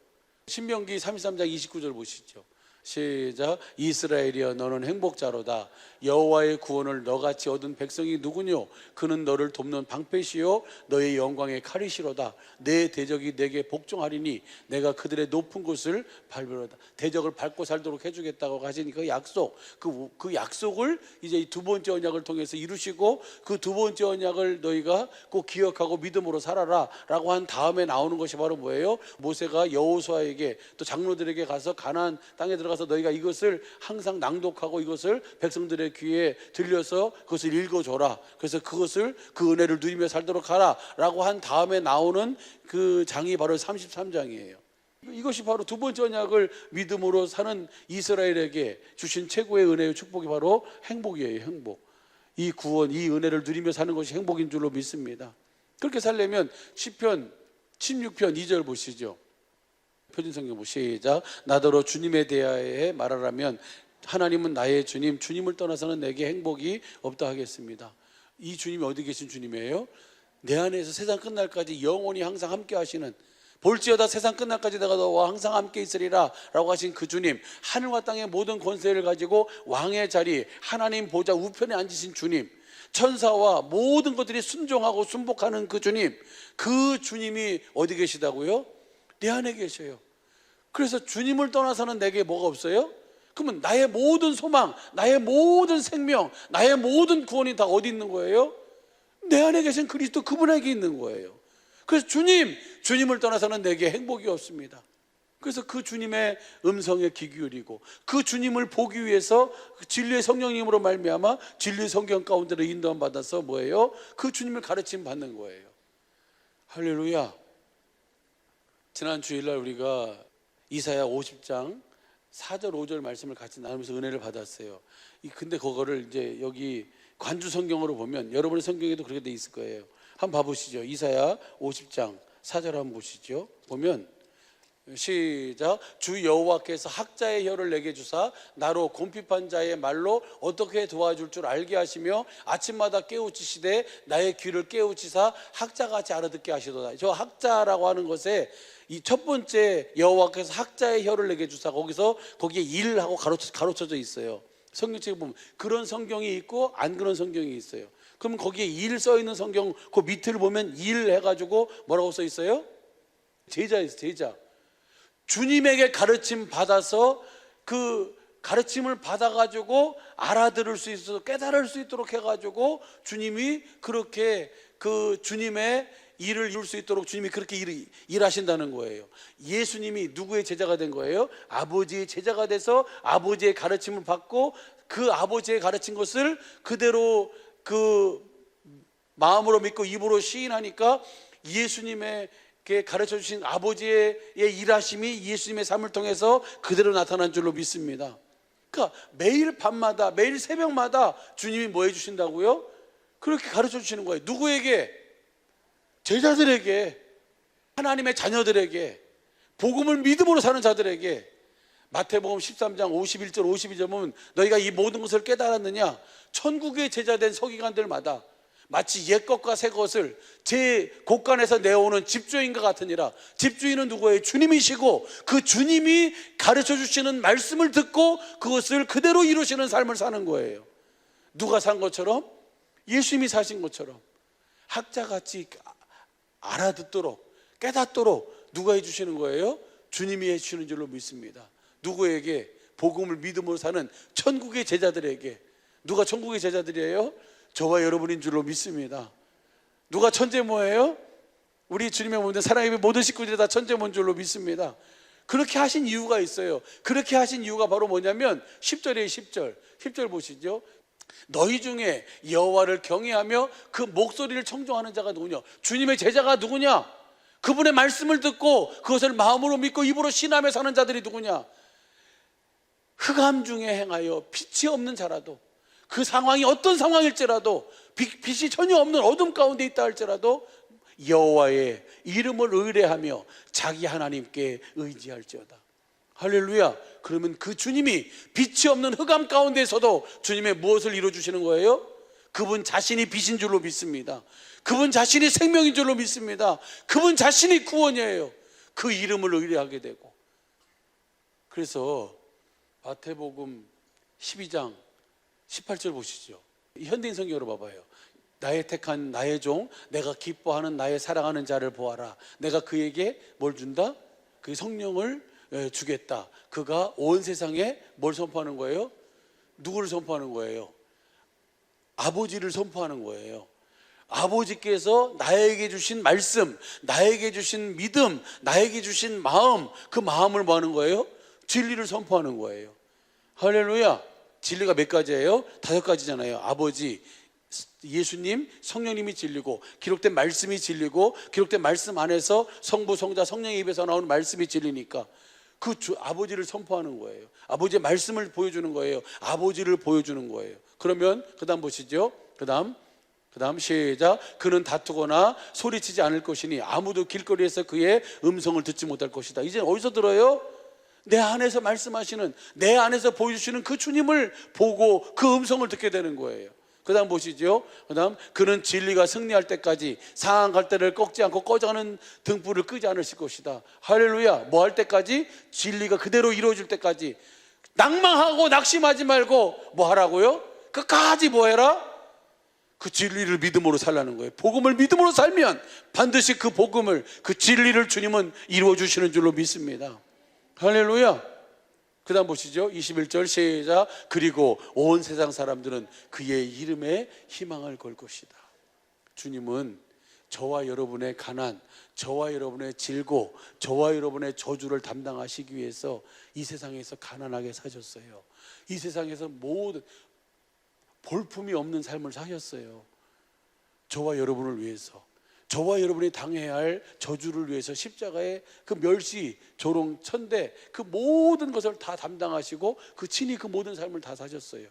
신명기 33장 29절 보시죠. 시작. 이스라엘이여 너는 행복자로다. 여호와의 구원을 너같이 얻은 백성이 누구뇨? 그는 너를 돕는 방패시요 너의 영광의 칼이시로다. 내 대적이 내게 복종하리니 내가 그들의 높은 곳을 밟으로다. 대적을 밟고 살도록 해주겠다고 하시니 그 약속, 그 약속을 이제 이 두 번째 언약을 통해서 이루시고 그 두 번째 언약을 너희가 꼭 기억하고 믿음으로 살아라 라고 한 다음에 나오는 것이 바로 뭐예요? 모세가 여호수아에게 또 장로들에게 가서 가나안 땅에 들어가서 너희가 이것을 항상 낭독하고 이것을 백성들의 귀에 들려서 그것을 읽어줘라. 그래서 그것을 그 은혜를 누리며 살도록 하라 라고 한 다음에 나오는 그 장이 바로 33장이에요. 이것이 바로 두 번째 언약을 믿음으로 사는 이스라엘에게 주신 최고의 은혜의 축복이 바로 행복이에요. 행복. 이 구원, 이 은혜를 누리며 사는 것이 행복인 줄로 믿습니다. 그렇게 살려면 시편 16편 2절 보시죠. 표준성경 시작. 나더러 주님에 대하여 말하라면 하나님은 나의 주님, 주님을 떠나서는 내게 행복이 없다 하겠습니다. 이 주님이 어디 계신 주님이에요? 내 안에서 세상 끝날까지 영원히 항상 함께 하시는, 볼지어다 세상 끝날까지 내가 너와 항상 함께 있으리라 라고 하신 그 주님, 하늘과 땅의 모든 권세를 가지고 왕의 자리, 하나님 보좌 우편에 앉으신 주님, 천사와 모든 것들이 순종하고 순복하는 그 주님, 그 주님이 어디 계시다고요? 내 안에 계셔요. 그래서 주님을 떠나서는 내게 뭐가 없어요? 그러면 나의 모든 소망, 나의 모든 생명, 나의 모든 구원이 다 어디 있는 거예요? 내 안에 계신 그리스도 그분에게 있는 거예요. 그래서 주님을 떠나서는 내게 행복이 없습니다. 그래서 그 주님의 음성에 귀 기울이고 그 주님을 보기 위해서 진리의 성령님으로 말미암아 진리의 성경 가운데로 인도함 받아서 뭐예요? 그 주님을 가르침 받는 거예요. 할렐루야. 지난 주일날 우리가 이사야 50장 4절 5절 말씀을 같이 나누면서 은혜를 받았어요. 근데 그거를 이제 여기 관주 성경으로 보면 여러분의 성경에도 그렇게 돼 있을 거예요. 한번 봐보시죠. 이사야 50장 4절 한번 보시죠. 보면 시작. 주 여호와께서 학자의 혀를 내게 주사 나로 곰핍한 자의 말로 어떻게 도와줄 줄 알게 하시며 아침마다 깨우치시되 나의 귀를 깨우치사 학자같이 알아듣게 하시도다. 저 학자라고 하는 것에 이 첫 번째 여호와께서 학자의 혀를 내게 주사, 거기에 일하고 가로쳐져 있어요. 성경책에 보면 그런 성경이 있고 안 그런 성경이 있어요. 그러면 거기에 일 써 있는 성경 그 밑을 보면 일 해가지고 뭐라고 써 있어요? 제자예요. 제자. 주님에게 가르침 받아서 그 가르침을 받아가지고 알아들을 수 있어서 깨달을 수 있도록 해가지고 주님이 그렇게 그 주님의 일을 이룰 수 있도록 주님이 그렇게 일하신다는 거예요. 예수님이 누구의 제자가 된 거예요? 아버지의 제자가 돼서 아버지의 가르침을 받고 그 아버지의 가르친 것을 그대로 그 마음으로 믿고 입으로 시인하니까 예수님의 가르쳐 주신 아버지의 일하심이 예수님의 삶을 통해서 그대로 나타난 줄로 믿습니다. 그러니까 매일 밤마다 매일 새벽마다 주님이 뭐 해주신다고요? 그렇게 가르쳐 주시는 거예요. 누구에게? 제자들에게, 하나님의 자녀들에게, 복음을 믿음으로 사는 자들에게. 마태복음 13장 51절 52절 보면 너희가 이 모든 것을 깨달았느냐? 천국의 제자된 서기관들마다 마치 옛것과 새것을 제 곳간에서 내어오는 집주인과 같으니라. 집주인은 누구예요? 주님이시고 그 주님이 가르쳐 주시는 말씀을 듣고 그것을 그대로 이루시는 삶을 사는 거예요. 누가 산 것처럼? 예수님이 사신 것처럼 학자같이 알아듣도록 깨닫도록 누가 해주시는 거예요? 주님이 해주시는 줄로 믿습니다. 누구에게? 복음을 믿음으로 사는 천국의 제자들에게. 누가 천국의 제자들이에요? 저와 여러분인 줄로 믿습니다. 누가 천재모예요? 우리 주님의 몸된 사랑의 모든 식구들이 다 천재모인 줄로 믿습니다. 그렇게 하신 이유가 있어요. 그렇게 하신 이유가 바로 뭐냐면 10절이에요. 10절 보시죠. 너희 중에 여호와를 경외하며 그 목소리를 청종하는 자가 누구냐? 주님의 제자가 누구냐? 그분의 말씀을 듣고 그것을 마음으로 믿고 입으로 신하며 사는 자들이 누구냐? 흑암 중에 행하여 빛이 없는 자라도 그 상황이 어떤 상황일지라도, 빛이 전혀 없는 어둠 가운데 있다 할지라도 여호와의 이름을 의뢰하며 자기 하나님께 의지할지어다. 할렐루야. 그러면 그 주님이 빛이 없는 흑암 가운데서도 주님의 무엇을 이루어주시는 거예요? 그분 자신이 빛인 줄로 믿습니다. 그분 자신이 생명인 줄로 믿습니다. 그분 자신이 구원이에요. 그 이름을 의뢰하게 되고. 그래서 마태복음 12장 18절 보시죠. 현대인 성경으로 봐봐요. 나의 택한 나의 종, 내가 기뻐하는 나의 사랑하는 자를 보아라. 내가 그에게 뭘 준다? 그 성령을 주겠다. 그가 온 세상에 뭘 선포하는 거예요? 누구를 선포하는 거예요? 아버지를 선포하는 거예요. 아버지께서 나에게 주신 말씀, 나에게 주신 믿음, 나에게 주신 마음, 그 마음을 뭐 하는 거예요? 진리를 선포하는 거예요. 할렐루야. 진리가 몇 가지예요? 5가지잖아요. 아버지, 예수님, 성령님이 진리고, 기록된 말씀이 진리고, 기록된 말씀 안에서 성부, 성자, 성령의 입에서 나오는 말씀이 진리니까 그 아버지를 선포하는 거예요. 아버지의 말씀을 보여주는 거예요. 아버지를 보여주는 거예요. 그러면 그 다음 보시죠. 그 다음 시작. 그는 다투거나 소리치지 않을 것이니 아무도 길거리에서 그의 음성을 듣지 못할 것이다. 이제 어디서 들어요? 내 안에서 말씀하시는, 내 안에서 보여주시는 그 주님을 보고 그 음성을 듣게 되는 거예요. 그 다음 보시죠. 그 다음, 그는 진리가 승리할 때까지 상한 갈대를 꺾지 않고 꺼져가는 등불을 끄지 않으실 것이다. 할렐루야. 뭐 할 때까지? 진리가 그대로 이루어질 때까지. 낭망하고 낙심하지 말고 뭐 하라고요? 끝까지 뭐 해라? 그 진리를 믿음으로 살라는 거예요. 복음을 믿음으로 살면 반드시 그 복음을, 그 진리를 주님은 이루어 주시는 줄로 믿습니다. 할렐루야. 그 다음 보시죠. 21절 시작. 그리고 온 세상 사람들은 그의 이름에 희망을 걸 것이다. 주님은 저와 여러분의 가난, 저와 여러분의 질고, 저와 여러분의 저주를 담당하시기 위해서 이 세상에서 가난하게 사셨어요. 이 세상에서 모든 볼품이 없는 삶을 사셨어요. 저와 여러분을 위해서, 저와 여러분이 당해야 할 저주를 위해서 십자가의 그 멸시, 조롱, 천대, 그 모든 것을 다 담당하시고 그 친히 그 모든 삶을 다 사셨어요.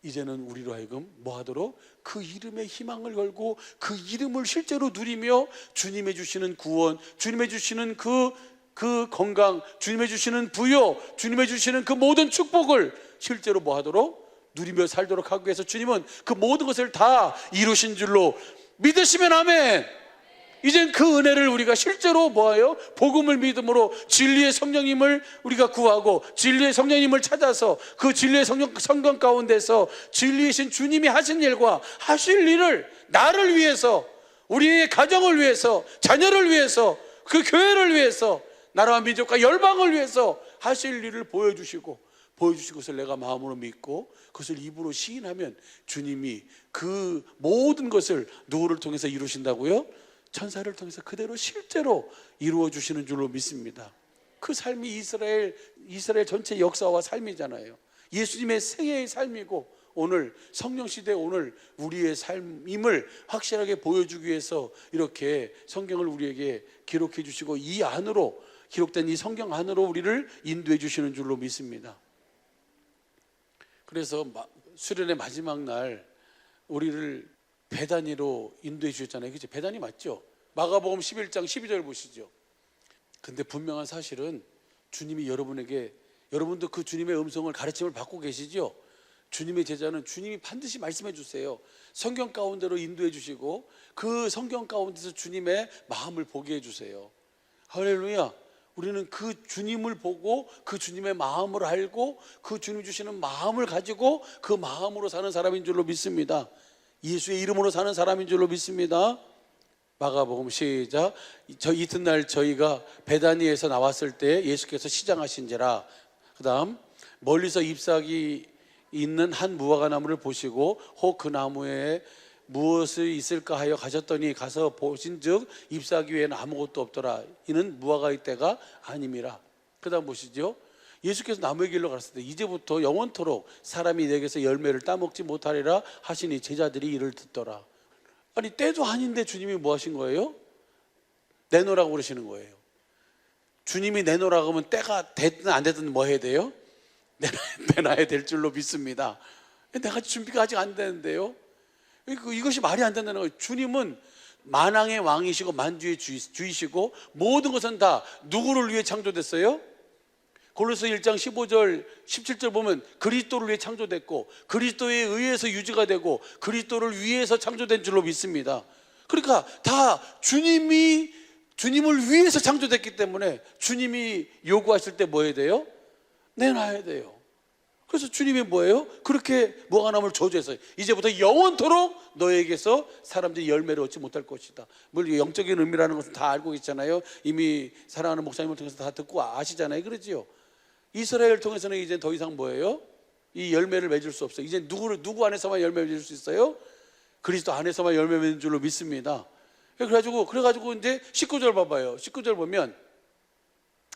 이제는 우리로 하여금 뭐 하도록? 그 이름에 희망을 걸고 그 이름을 실제로 누리며 주님의 주시는 구원, 주님의 주시는 그 건강, 주님의 주시는 부요, 주님의 주시는 그 모든 축복을 실제로 뭐 하도록? 누리며 살도록 하기 위해서 주님은 그 모든 것을 다 이루신 줄로 믿으시면 아멘. 이젠 그 은혜를 우리가 실제로 뭐예요? 복음을 믿음으로 진리의 성령님을 우리가 구하고 진리의 성령님을 찾아서 그 진리의 성경 가운데서 진리이신 주님이 하신 일과 하실 일을 나를 위해서, 우리의 가정을 위해서, 자녀를 위해서, 그 교회를 위해서, 나라와 민족과 열방을 위해서 하실 일을 보여주시고 것을 내가 마음으로 믿고 그것을 입으로 시인하면 주님이 그 모든 것을 누구를 통해서 이루신다고요? 천사를 통해서 그대로 실제로 이루어 주시는 줄로 믿습니다. 그 삶이 이스라엘 전체 역사와 삶이잖아요. 예수님의 생애의 삶이고 오늘 성령시대 오늘 우리의 삶임을 확실하게 보여주기 위해서 이렇게 성경을 우리에게 기록해 주시고 이 안으로 기록된 이 성경 안으로 우리를 인도해 주시는 줄로 믿습니다. 그래서 수련의 마지막 날 우리를 베다니로 인도해 주셨잖아요. 그죠? 베다니 맞죠? 마가복음 11장 12절 보시죠. 근데 분명한 사실은 주님이 여러분도 그 주님의 음성을 가르침을 받고 계시죠? 주님의 제자는 주님이 반드시 말씀해 주세요. 성경 가운데로 인도해 주시고 그 성경 가운데서 주님의 마음을 보게 해 주세요. 할렐루야. 우리는 그 주님을 보고 그 주님의 마음을 알고 그 주님 주시는 마음을 가지고 그 마음으로 사는 사람인 줄로 믿습니다. 예수의 이름으로 사는 사람인 줄로 믿습니다. 마가복음 시작. 이튿날 저희가 베다니에서 나왔을 때 예수께서 시장하신지라. 그 다음 멀리서 잎사귀 있는 한 무화과 나무를 보시고 혹 그 나무에 무엇이 있을까 하여 가셨더니 가서 보신즉 잎사귀 외에는 아무것도 없더라. 이는 무화과의 때가 아님이라. 그 다음 보시죠. 예수께서 나무의 길로 가셨을 때 이제부터 영원토록 사람이 내게서 열매를 따먹지 못하리라 하시니 제자들이 이를 듣더라. 아니 때도 아닌데 주님이 뭐 하신 거예요? 내놓으라고 그러시는 거예요. 주님이 내놓으라고 하면 때가 됐든 안 됐든 뭐 해야 돼요? 내놔야 될 줄로 믿습니다. 내가 준비가 아직 안 되는데요. 이것이 말이 안 된다는 거예요. 주님은 만왕의 왕이시고 만주의 주이시고 모든 것은 다 누구를 위해 창조됐어요? 골로새 1장 15절 17절 보면 그리스도를 위해 창조됐고 그리스도에 의해서 유지가 되고 그리스도를 위해서 창조된 줄로 믿습니다. 그러니까 다 주님을 위해서 창조됐기 때문에 주님이 요구하실 때 뭐 해야 돼요? 내놔야 돼요. 그래서 주님이 뭐예요? 그렇게 무화과나무를 저주했어요. 이제부터 영원토록 너에게서 사람들이 열매를 얻지 못할 것이다. 뭘 영적인 의미라는 것은 다 알고 있잖아요. 이미 사랑하는 목사님을 통해서 다 듣고 아시잖아요. 그렇지요? 이스라엘을 통해서는 이제 더 이상 뭐예요? 이 열매를 맺을 수 없어요. 이제 누구 안에서만 열매 맺을 수 있어요? 그리스도 안에서만 열매 맺는 줄로 믿습니다. 그래가지고 이제 19절 봐봐요. 19절 보면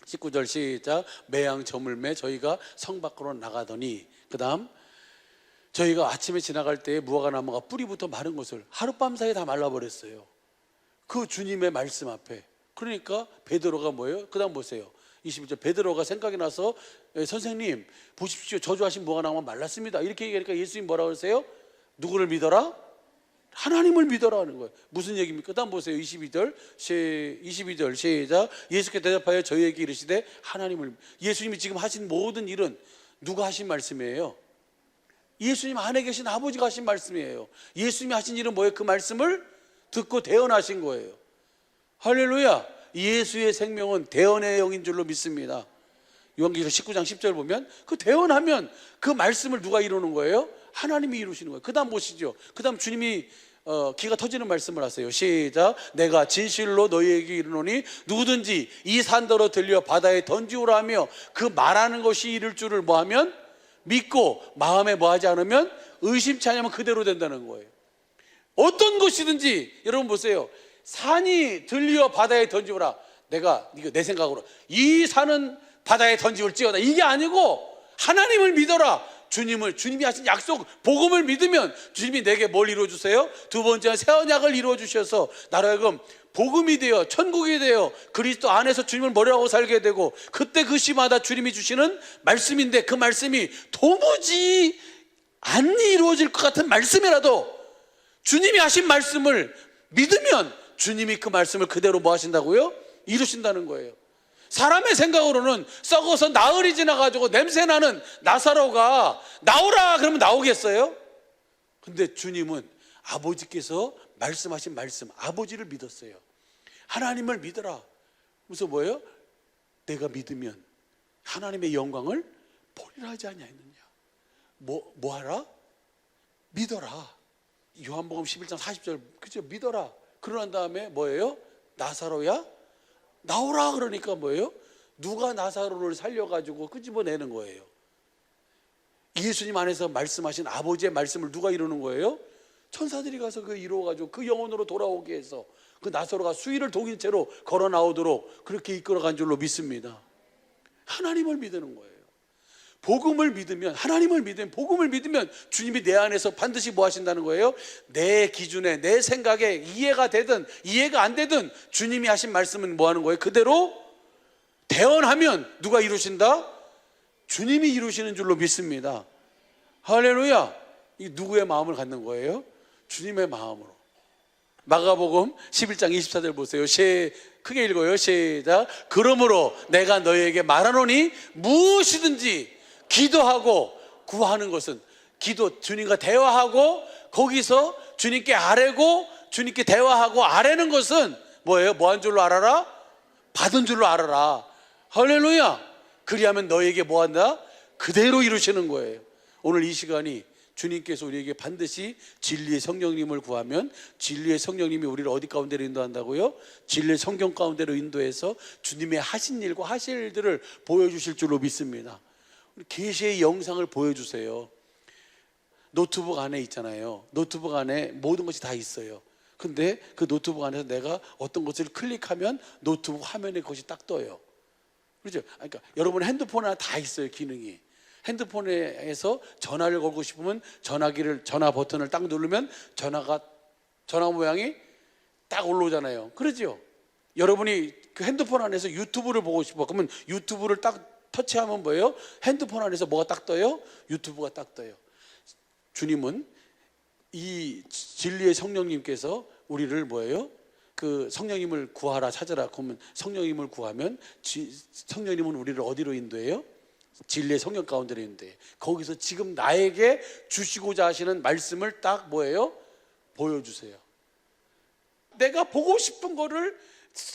19절 시작. 매양 저물매 저희가 성 밖으로 나가더니, 그 다음 저희가 아침에 지나갈 때 무화과나무가 뿌리부터 마른 것을 하룻밤 사이에 다 말라버렸어요. 그 주님의 말씀 앞에. 그러니까 베드로가 뭐예요? 그 다음 보세요. 21절 베드로가 생각이 나서 선생님 보십시오, 저주하신 무화과나무가 말랐습니다 이렇게 얘기하니까 예수님 뭐라고 그러세요? 누구를 믿어라? 하나님을 믿어라 하는 거예요. 무슨 얘기입니까? 다음 보세요. 22절 시작. 예수께 대답하여 저희에게 이르시되 하나님을. 예수님이 지금 하신 모든 일은 누가 하신 말씀이에요? 예수님 안에 계신 아버지가 하신 말씀이에요. 예수님이 하신 일은 뭐예요? 그 말씀을 듣고 대언하신 거예요. 할렐루야. 예수의 생명은 대언의 영인 줄로 믿습니다. 요한계시록 19장 10절 보면 그 대언하면 그 말씀을 누가 이루는 거예요? 하나님이 이루시는 거예요. 그 다음 보시죠. 그 다음 주님이 기가 터지는 말씀을 하세요. 시작. 내가 진실로 너희에게 이르노니 누구든지 이 산더러 들려 바다에 던지오라 하며 그 말하는 것이 이룰 줄을 뭐하면? 믿고 마음에 뭐하지 않으면 의심치 않으면 그대로 된다는 거예요. 어떤 것이든지 여러분 보세요. 산이 들려 바다에 던지오라. 내가 내 생각으로 이 산은 바다에 던지올지어다 이게 아니고 하나님을 믿어라. 주님이 하신 약속 복음을 믿으면 주님이 내게 뭘 이루어주세요? 두 번째는 새 언약을 이루어주셔서 나로 하여금 복음이 되어 천국이 되어 그리스도 안에서 주님을 머리하고 살게 되고, 그때 그 시마다 주님이 주시는 말씀인데 그 말씀이 도무지 안 이루어질 것 같은 말씀이라도 주님이 하신 말씀을 믿으면 주님이 그 말씀을 그대로 뭐 하신다고요? 이루신다는 거예요. 사람의 생각으로는 썩어서 나흘이 지나가지고 냄새나는 나사로가 나오라 그러면 나오겠어요? 근데 주님은 아버지께서 말씀하신 말씀, 아버지를 믿었어요. 하나님을 믿어라. 무슨 뭐예요? 내가 믿으면 하나님의 영광을 보리라 하지 아니하느냐. 뭐하라? 믿어라. 요한복음 11장 40절 그죠? 믿어라. 그러난 다음에 뭐예요? 나사로야 나오라 그러니까 뭐예요? 누가 나사로를 살려가지고 끄집어내는 거예요? 예수님 안에서 말씀하신 아버지의 말씀을 누가 이루는 거예요? 천사들이 가서 그 이루어가지고 그 영혼으로 돌아오게 해서 그 나사로가 수위를 독인 채로 걸어 나오도록 그렇게 이끌어간 줄로 믿습니다. 하나님을 믿는 거예요. 복음을 믿으면, 하나님을 믿으면, 복음을 믿으면 주님이 내 안에서 반드시 뭐 하신다는 거예요? 내 기준에, 내 생각에 이해가 되든 이해가 안 되든 주님이 하신 말씀은 뭐 하는 거예요? 그대로 대언하면 누가 이루신다? 주님이 이루시는 줄로 믿습니다. 할렐루야. 이 누구의 마음을 갖는 거예요? 주님의 마음으로. 마가복음 11장 24절 보세요. 크게 읽어요. 시작. 그러므로 내가 너희에게 말하노니 무엇이든지 기도하고 구하는 것은, 주님과 대화하고 거기서 주님께 아뢰고 주님께 대화하고 아뢰는 것은 뭐예요? 뭐 한 줄로 알아라? 받은 줄로 알아라. 할렐루야. 그리하면 너희에게 뭐 한다? 그대로 이루시는 거예요. 오늘 이 시간이 주님께서 우리에게 반드시 진리의 성령님을 구하면 진리의 성령님이 우리를 어디 가운데로 인도한다고요? 진리의 성경 가운데로 인도해서 주님의 하신 일과 하실 일들을 보여주실 줄로 믿습니다. 계시의 영상을 보여주세요. 노트북 안에 있잖아요. 노트북 안에 모든 것이 다 있어요. 근데 그 노트북 안에서 내가 어떤 것을 클릭하면 노트북 화면에 그것이 딱 떠요. 그렇죠? 그러니까 여러분 핸드폰 안에 다 있어요, 기능이. 핸드폰에서 전화를 걸고 싶으면 전화 버튼을 딱 누르면 전화 모양이 딱 올라오잖아요. 그렇죠? 여러분이 그 핸드폰 안에서 유튜브를 보고 싶어. 그러면 유튜브를 딱 터치하면 뭐예요? 핸드폰 안에서 뭐가 딱 떠요? 유튜브가 딱 떠요. 주님은 이 진리의 성령님께서 우리를 뭐예요? 그 성령님을 구하라 찾아라 그러면 성령님을 구하면 성령님은 우리를 어디로 인도해요? 진리의 성령 가운데로 인도해. 거기서 지금 나에게 주시고자 하시는 말씀을 딱 뭐예요? 보여주세요. 내가 보고 싶은 거를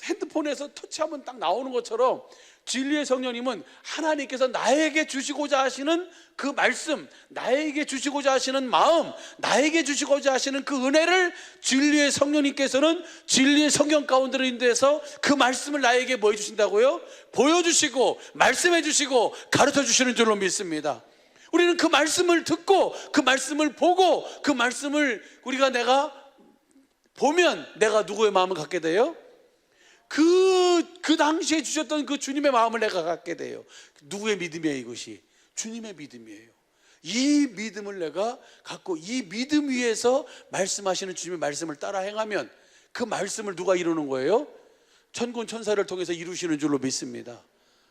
핸드폰에서 터치하면 딱 나오는 것처럼 진리의 성령님은 하나님께서 나에게 주시고자 하시는 그 말씀, 나에게 주시고자 하시는 마음, 나에게 주시고자 하시는 그 은혜를 진리의 성령님께서는 진리의 성경 가운데로 인도해서 그 말씀을 나에게 뭐 해주신다고요? 보여주시고 말씀해 주시고 가르쳐 주시는 줄로 믿습니다. 우리는 그 말씀을 듣고 그 말씀을 보고 그 말씀을 내가 보면 내가 누구의 마음을 갖게 돼요? 그 당시에 주셨던 그 주님의 마음을 내가 갖게 돼요. 누구의 믿음이에요? 이것이 주님의 믿음이에요. 이 믿음을 내가 갖고 이 믿음 위에서 말씀하시는 주님의 말씀을 따라 행하면 그 말씀을 누가 이루는 거예요? 천군 천사를 통해서 이루시는 줄로 믿습니다.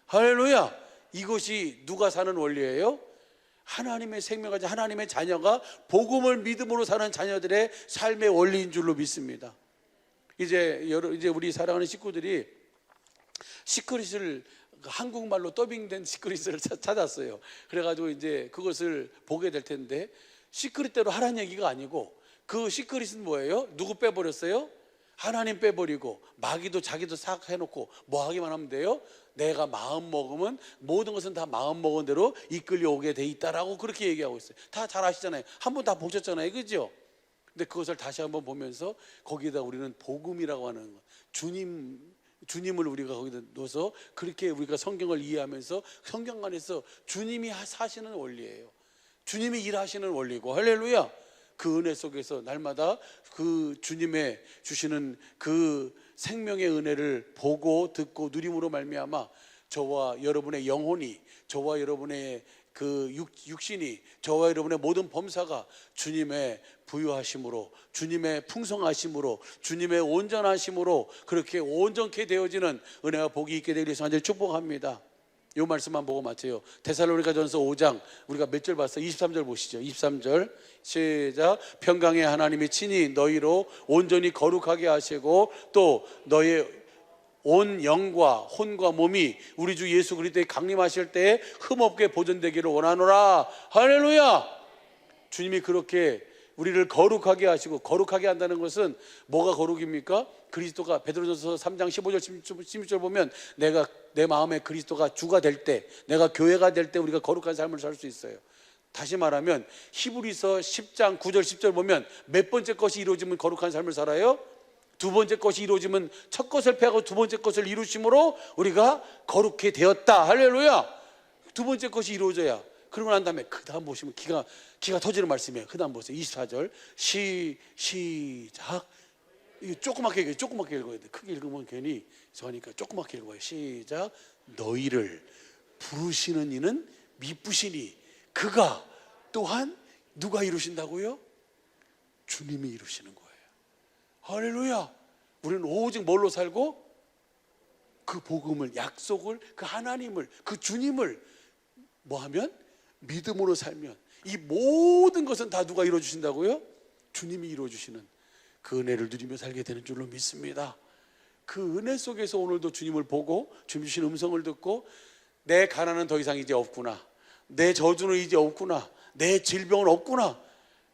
할렐루야. 이것이 누가 사는 원리예요? 하나님의 생명까지 하나님의 자녀가 복음을 믿음으로 사는 자녀들의 삶의 원리인 줄로 믿습니다. 이제 우리 사랑하는 식구들이 시크릿을 한국말로 더빙된 시크릿을 찾았어요. 그래가지고 이제 그것을 보게 될 텐데 시크릿대로 하라는 얘기가 아니고 그 시크릿은 뭐예요? 누구 빼버렸어요? 하나님 빼버리고 마귀도 자기도 싹 해놓고 뭐 하기만 하면 돼요? 내가 마음 먹으면 모든 것은 다 마음 먹은 대로 이끌려 오게 돼 있다라고 그렇게 얘기하고 있어요. 다 잘 아시잖아요. 한번 다 보셨잖아요. 그죠? 근데 그것을 다시 한번 보면서 거기에다 우리는 복음이라고 하는 것, 주님을 우리가 거기다 넣어서 그렇게 우리가 성경을 이해하면서 성경 안에서 주님이 사시는 원리예요. 주님이 일하시는 원리고 할렐루야. 그 은혜 속에서 날마다 그 주님의 주시는 그 생명의 은혜를 보고 듣고 누림으로 말미암아 저와 여러분의 영혼이 저와 여러분의 그 육신이 저와 여러분의 모든 범사가 주님의 부유하심으로 주님의 풍성하심으로 주님의 온전하심으로 그렇게 온전케 되어지는 은혜와 복이 있게 되길 예수 안에 축복합니다. 이 말씀만 보고 마쳐요. 데살로니가전서 5장 우리가 몇 절 봤어요? 23절 보시죠. 23절 시작. 평강의 하나님이 친히 너희로 온전히 거룩하게 하시고 또 너의 온 영과 혼과 몸이 우리 주 예수 그리스도의 강림하실 때에 흠없게 보존되기를 원하노라. 할렐루야. 주님이 그렇게 우리를 거룩하게 하시고 거룩하게 한다는 것은 뭐가 거룩입니까? 그리스도가 베드로전서 3장 15절 16절 보면 내가 내 마음에 그리스도가 주가 될 때 내가 교회가 될 때 우리가 거룩한 삶을 살 수 있어요. 다시 말하면 히브리서 10장 9절 10절 보면 몇 번째 것이 이루어지면 거룩한 삶을 살아요? 두 번째 것이 이루어지면 첫 것을 패하고 두 번째 것을 이루심으로 우리가 거룩해 되었다. 할렐루야. 두 번째 것이 이루어져야. 그러고 난 다음에 그 다음 보시면 기가 터지는 말씀이에요. 그 다음 보세요. 24절 시작. 이거 조그맣게 읽어야 돼. 크게 읽으면 괜히 이상하니까 조그맣게 읽어요. 시작. 너희를 부르시는 이는 미쁘시니 그가 또한 누가 이루신다고요? 주님이 이루시는 거예요. 할렐루야. 우리는 오직 뭘로 살고 그 복음을 약속을 그 하나님을 그 주님을 뭐 하면 믿음으로 살면 이 모든 것은 다 누가 이루어주신다고요? 주님이 이루어주시는 그 은혜를 누리며 살게 되는 줄로 믿습니다. 그 은혜 속에서 오늘도 주님을 보고 주님 주신 음성을 듣고 내 가난은 더 이상 이제 없구나, 내 저주는 이제 없구나, 내 질병은 없구나,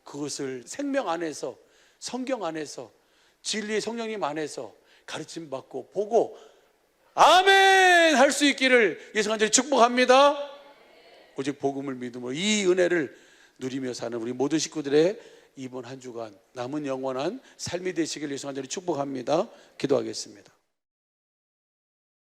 그것을 생명 안에서 성경 안에서 진리의 성령님 안에서 가르침 받고 보고 아멘 할 수 있기를 예수 간절히 축복합니다. 오직 복음을 믿음으로 이 은혜를 누리며 사는 우리 모든 식구들의 이번 한 주간 남은 영원한 삶이 되시길 예수 간절히 축복합니다. 기도하겠습니다.